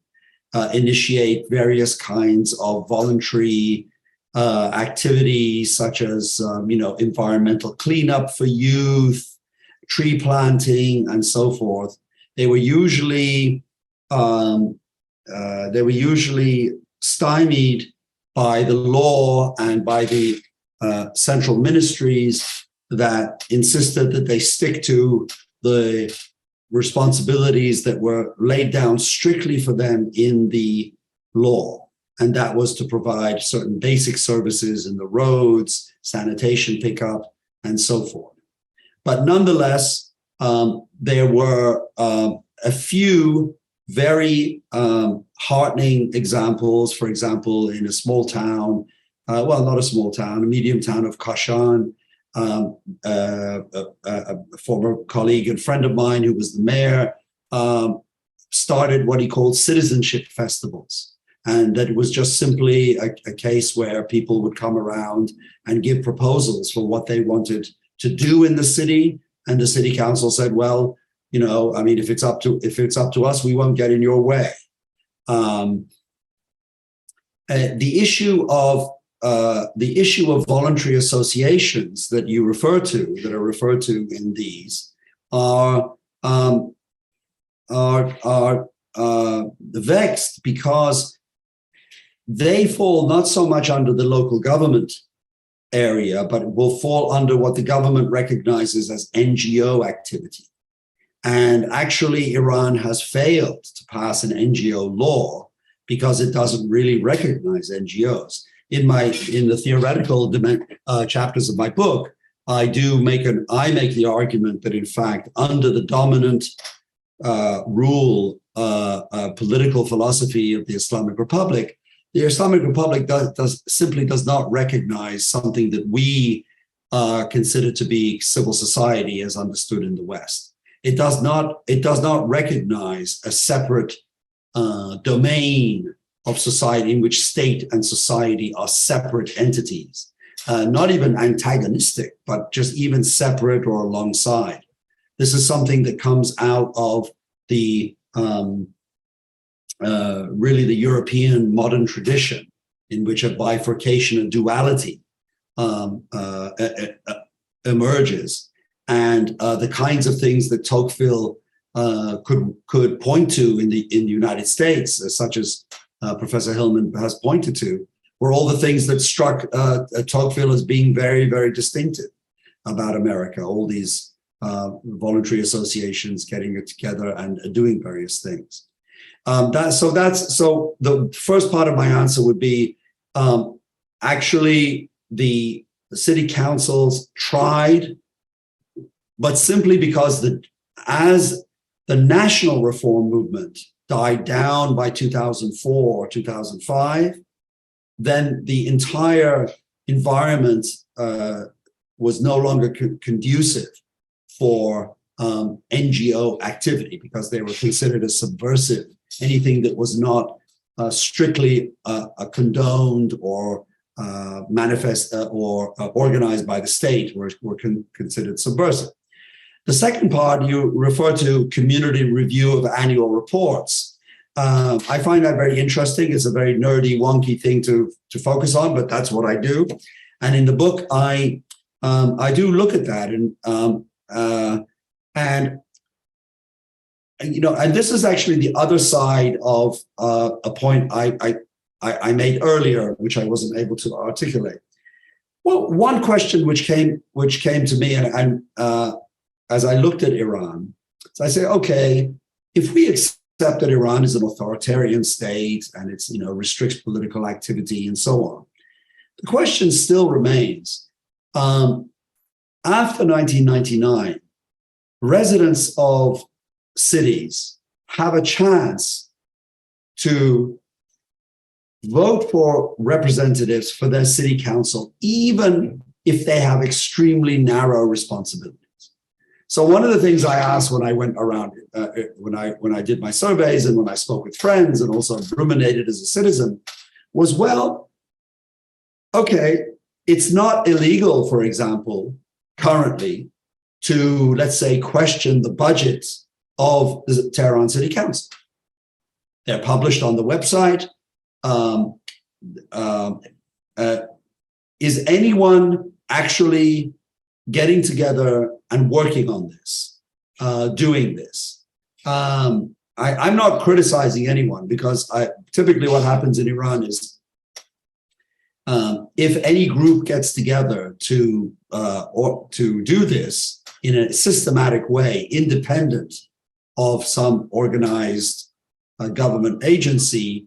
initiate various kinds of voluntary activities, such as environmental cleanup for youth, tree planting, and so forth. They were usually stymied by the law and by the central ministries that insisted that they stick to the responsibilities that were laid down strictly for them in the law. And that was to provide certain basic services in the roads, sanitation pickup, and so forth. But nonetheless, there were a few very heartening examples. For example, in a small town, not a small town, a medium town of Kashan, a former colleague and friend of mine who was the mayor started what he called citizenship festivals. And that was just simply a case where people would come around and give proposals for what they wanted to do in the city. And the city council said, well, if it's up to us, we won't get in your way. The issue of voluntary associations that you refer to, that are referred to in these, are vexed because they fall not so much under the local government area, but will fall under what the government recognizes as NGO activity. And actually, Iran has failed to pass an NGO law because it doesn't really recognize NGOs. In the theoretical chapters of my book, I make the argument that in fact, under the dominant political philosophy of the Islamic Republic, the Islamic Republic simply does not recognize something that we consider to be civil society as understood in the West. It does not recognize a separate domain of society in which state and society are separate entities, not even antagonistic, but just even separate or alongside. This is something that comes out of the really the European modern tradition, in which a bifurcation, a duality emerges, and the kinds of things that Tocqueville could point to in the United States, such as Professor Hillman has pointed to, were all the things that struck Tocqueville as being very, very distinctive about America. All these voluntary associations getting it together and doing various things. So the first part of my answer would be actually the city councils tried, but simply because as the national reform movement died down by 2004 or 2005, then the entire environment was no longer conducive for NGO activity, because they were considered as subversive. Anything that was not strictly condoned or manifest or organized by the state were considered subversive. The second part, you refer to community review of annual reports. I find that very interesting. It's a very nerdy, wonky thing to focus on, but that's what I do. And in the book, I do look at that, and this is actually the other side of a point I made earlier, which I wasn't able to articulate. Well, one question which came to me, and as I looked at Iran, so I say, okay, if we accept that Iran is an authoritarian state and it's restricts political activity and so on, the question still remains. After 1999, residents of cities have a chance to vote for representatives for their city council, even if they have extremely narrow responsibilities. So one of the things I asked when I went around, when I did my surveys and when I spoke with friends and also ruminated as a citizen, was, well, okay, it's not illegal, for example, currently to, let's say, question the budget of the Tehran City Council. They're published on the website. Is anyone actually getting together and working on this, doing this? I'm not criticizing anyone, because typically what happens in Iran is if any group gets together to do this in a systematic way, independent of some organized government agency,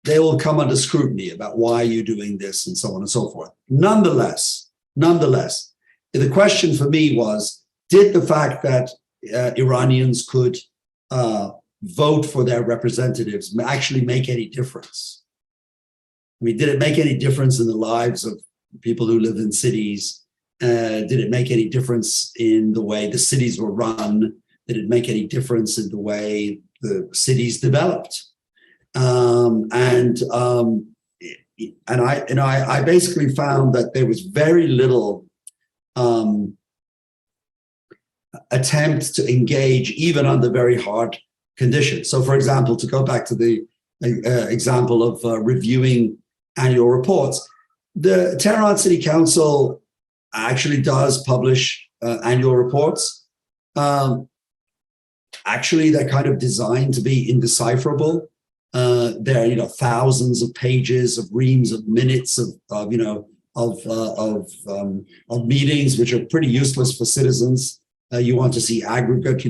they will come under scrutiny about why you're doing this and so on and so forth. Nonetheless, the question for me was, did the fact that Iranians could vote for their representatives actually make any difference? I mean, did it make any difference in the lives of people who live in cities? Did it make any difference in the way the cities were run? Did it make any difference in the way the cities developed? I basically found that there was very little attempt to engage, even under very hard conditions. So, for example, to go back to the example of reviewing annual reports, the Tehran City Council actually does publish annual reports. Actually, they're kind of designed to be indecipherable. There are thousands of pages, of reams of minutes of meetings, which are pretty useless for citizens. You want to see aggregate,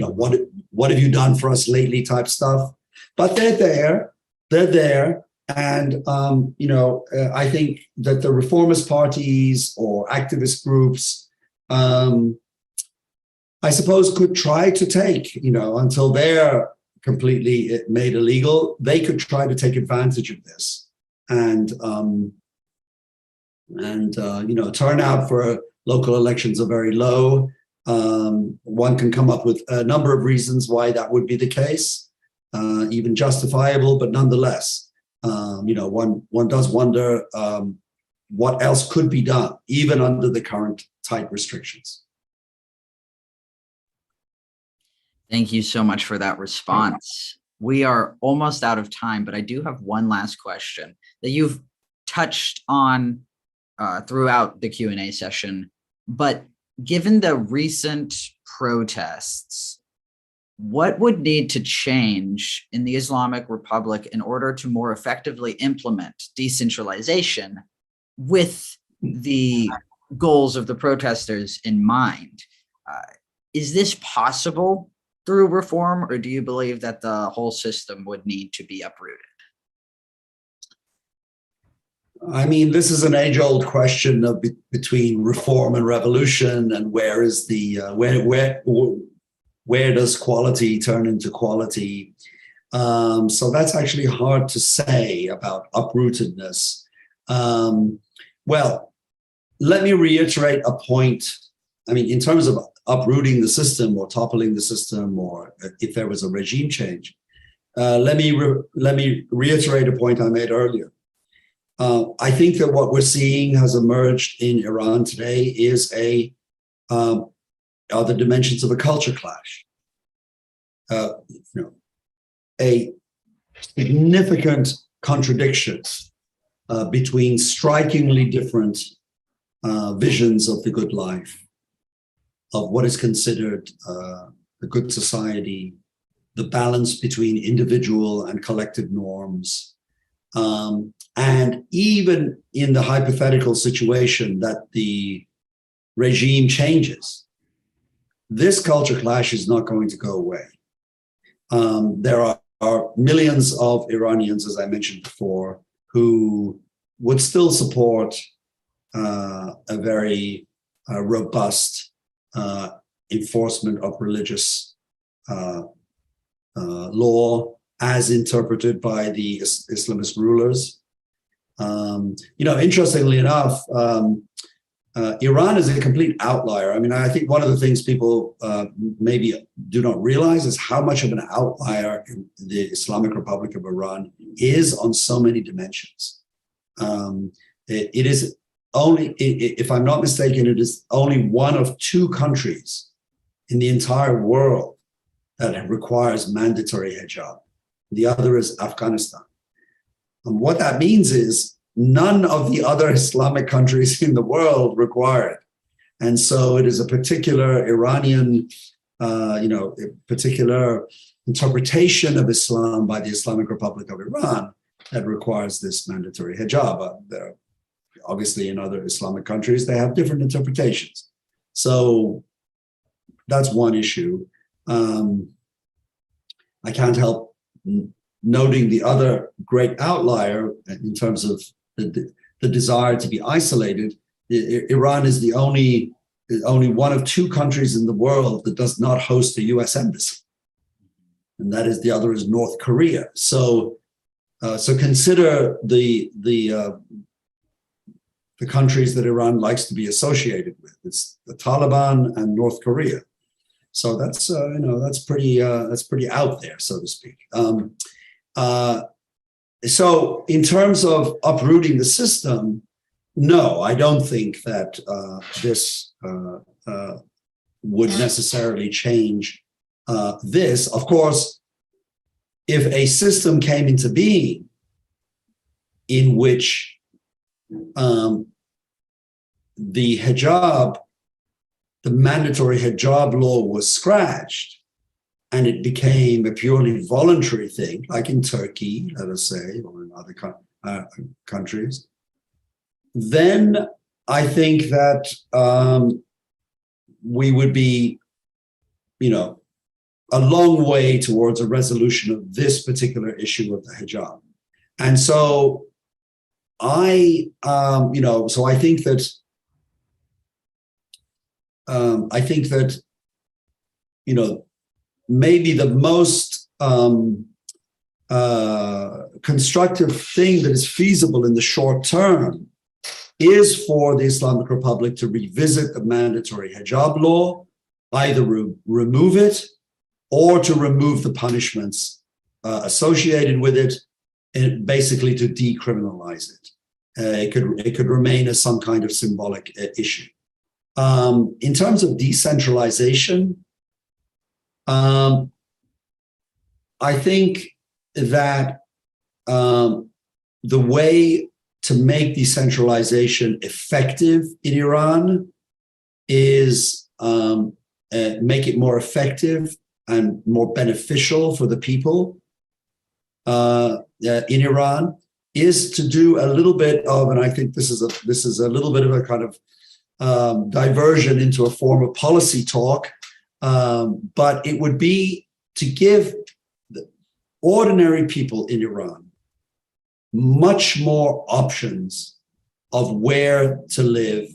what have you done for us lately type stuff. But they're there. And, I think that the reformist parties or activist groups, I suppose, could try to take, until they're completely made illegal, they could try to take advantage of this. And turnout for local elections are very low. One can come up with a number of reasons why that would be the case, even justifiable, but nonetheless, one does wonder what else could be done, even under the current tight restrictions. Thank you so much for that response. We are almost out of time, but I do have one last question that you've touched on throughout the Q&A session. But given the recent protests, what would need to change in the Islamic Republic in order to more effectively implement decentralization with the goals of the protesters in mind? Is this possible through reform, or do you believe that the whole system would need to be uprooted? I mean, this is an age-old question of between reform and revolution, and where is the where does quality turn into quality? So that's actually hard to say about uprootedness. Well, let me reiterate a point. I mean, in terms of uprooting the system or toppling the system, or if there was a regime change, let me reiterate a point I made earlier. I think that what we're seeing has emerged in Iran today is are the dimensions of a culture clash. A significant contradictions between strikingly different visions of the good life, of what is considered a good society, the balance between individual and collective norms. And even in the hypothetical situation that the regime changes, this culture clash is not going to go away. There are millions of Iranians, as I mentioned before, who would still support a very robust enforcement of religious law as interpreted by the Islamist rulers. Interestingly enough, Iran is a complete outlier. I mean, I think one of the things people maybe do not realize is how much of an outlier the Islamic Republic of Iran is on so many dimensions. It is only, if I'm not mistaken, it is only one of two countries in the entire world that requires mandatory hijab. The other is Afghanistan. And what that means is none of the other Islamic countries in the world require it. And so it is a particular Iranian, a particular interpretation of Islam by the Islamic Republic of Iran that requires this mandatory hijab. There, obviously, in other Islamic countries, they have different interpretations. So that's one issue. I can't help noting the other great outlier in terms of the desire to be isolated. Iran is the only one of two countries in the world that does not host a U.S. embassy, and that is the other is North Korea. So consider the countries that Iran likes to be associated with. It's the Taliban and North Korea. So that's pretty out there, so to speak. So in terms of uprooting the system, no, I don't think that this would necessarily change this. Of course, if a system came into being in which the hijab, the mandatory hijab law was scratched, and it became a purely voluntary thing, like in Turkey, let us say, or in other countries, then I think that we would be, a long way towards a resolution of this particular issue of the hijab. And so I think that maybe the most constructive thing that is feasible in the short term is for the Islamic Republic to revisit the mandatory hijab law, either remove it or to remove the punishments associated with it, and basically to decriminalize it. It could remain as some kind of symbolic issue. In terms of decentralization, I think that the way to make decentralization effective in Iran is make it more effective and more beneficial for the people in Iran, is to do a little bit of, and I think this is a little bit of a kind of diversion into a form of policy talk, but it would be to give the ordinary people in Iran much more options of where to live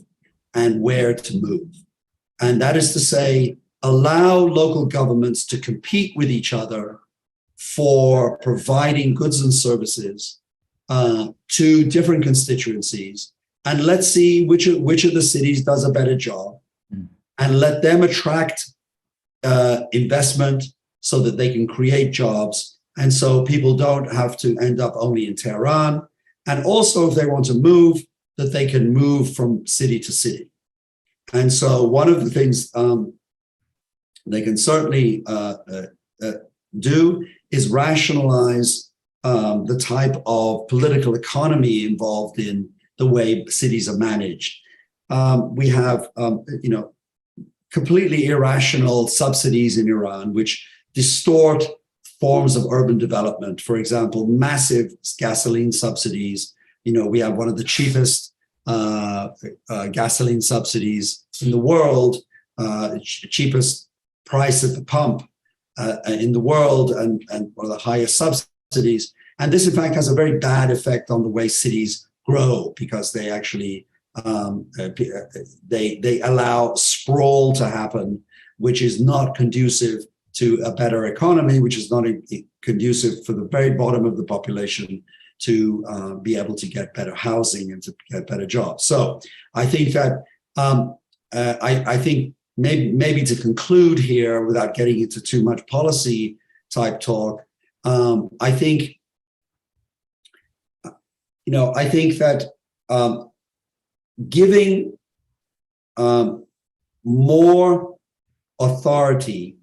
and where to move. And that is to say, allow local governments to compete with each other for providing goods and services to different constituencies. And let's see which of the cities does a better job, and let them attract investment so that they can create jobs. And so people don't have to end up only in Tehran, And also, if they want to move, that they can move from city to city. And so one of the things they can certainly do is rationalize the type of political economy involved in the way cities are managed. We have, completely irrational subsidies in Iran, which distort forms of urban development. For example, massive gasoline subsidies. We have one of the cheapest gasoline subsidies in the world, cheapest price at the pump in the world, and one of the highest subsidies. And this, in fact, has a very bad effect on the way cities grow, because they actually they allow sprawl to happen, which is not conducive to a better economy, which is not conducive for the very bottom of the population to be able to get better housing and to get better jobs. So I think that I think maybe to conclude here, without getting into too much policy type talk, I think that giving more authority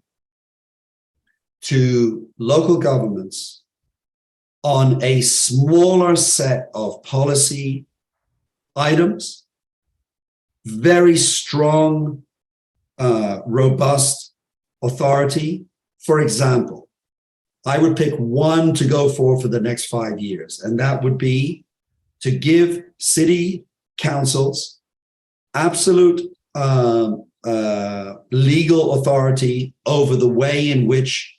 to local governments on a smaller set of policy items, very strong, robust authority. For example, I would pick one to go for the next 5 years, and that would be to give city councils absolute legal authority over the way in which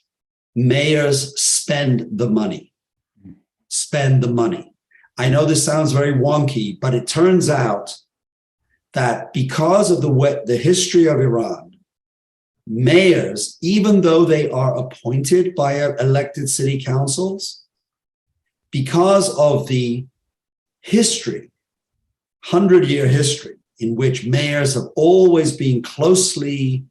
mayors spend the money. I know this sounds very wonky, but it turns out that because of the history of Iran, mayors, even though they are appointed by elected city councils, because of the history, 100-year history, in which mayors have always been closely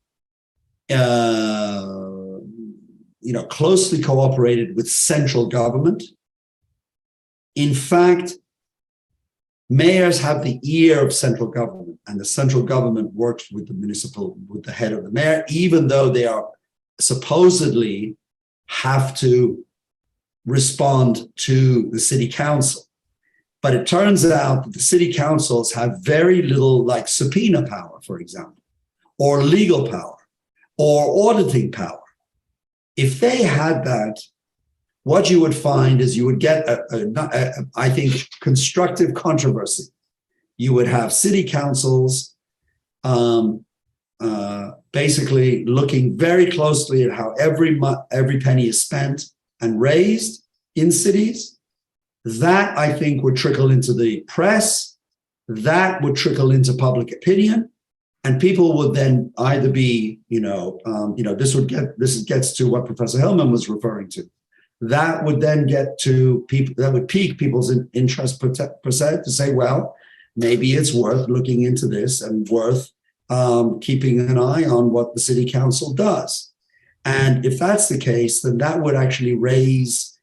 cooperated with central government. In fact, mayors have the ear of central government, and the central government works with the head of the mayor, even though they are supposedly have to respond to the city council. But it turns out that the city councils have very little, like subpoena power, for example, or legal power, or auditing power. If they had that, what you would find is you would get, I think, constructive controversy. You would have city councils basically looking very closely at how every penny is spent and raised in cities. That, I think, would trickle into the press. That would trickle into public opinion. And people would then either be, this gets to what Professor Hillman was referring to. That would then get to people, that would pique people's interest per se, to say, well, maybe it's worth looking into this and worth keeping an eye on what the city council does. And if that's the case, then that would actually raise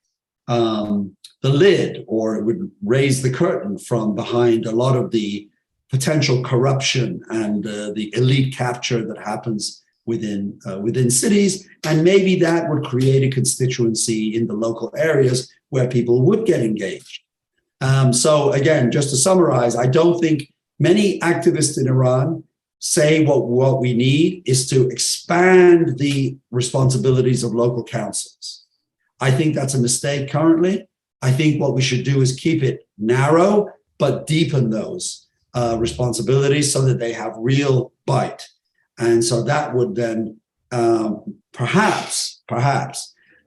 the lid, or it would raise the curtain from behind a lot of the potential corruption and the elite capture that happens within cities, and maybe that would create a constituency in the local areas where people would get engaged. So again, just to summarize, I don't think many activists in Iran say what we need is to expand the responsibilities of local councils. I think that's a mistake currently. I think what we should do is keep it narrow, but deepen those responsibilities so that they have real bite. And so that would then perhaps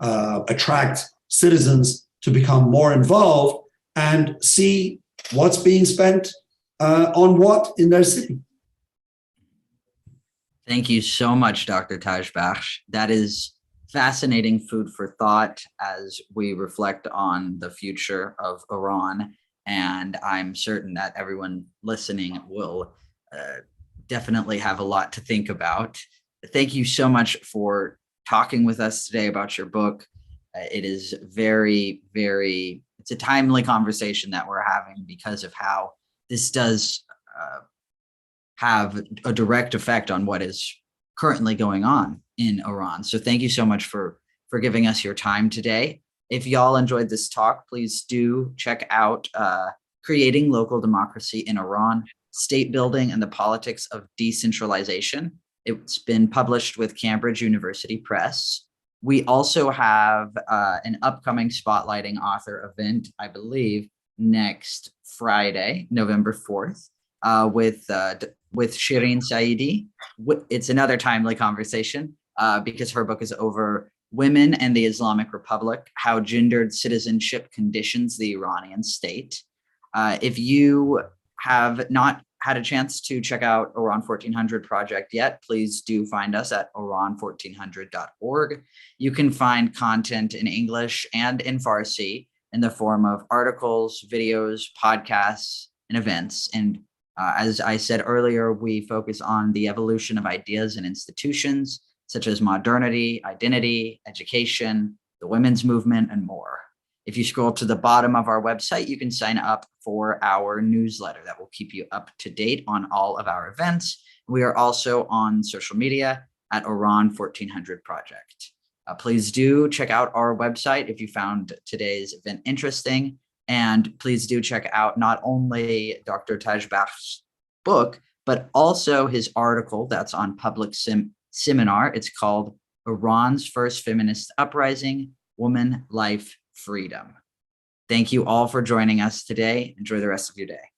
attract citizens to become more involved and see what's being spent on what in their city. Thank you so much, Dr. Tajbakhsh. That is fascinating food for thought as we reflect on the future of Iran. And I'm certain that everyone listening will definitely have a lot to think about. Thank you so much for talking with us today about your book. It is it's a timely conversation that we're having because of how this does have a direct effect on what is currently going on in Iran. So thank you so much for giving us your time today. If y'all enjoyed this talk, please do check out Creating Local Democracy in Iran, State Building and the Politics of Decentralization. It's been published with Cambridge University Press. We also have an upcoming spotlighting author event, I believe, next Friday, November 4th, with Shireen Saidi. It's another timely conversation because her book is over Women and the Islamic Republic, How Gendered Citizenship Conditions the Iranian State. If you have not had a chance to check out Iran 1400 Project yet, please do find us at iran1400.org. You can find content in English and in Farsi in the form of articles, videos, podcasts, and events. And as I said earlier, we focus on the evolution of ideas and institutions, such as modernity, identity, education, the women's movement, and more. If you scroll to the bottom of our website, you can sign up for our newsletter that will keep you up to date on all of our events. We are also on social media at Iran 1400 Project. Please do check out our website if you found today's event interesting. And please do check out not only Dr. Tajbakhsh's book, but also his article that's on Public Seminar. It's called Iran's First Feminist Uprising, Woman, Life, Freedom. Thank you all for joining us today. Enjoy the rest of your day.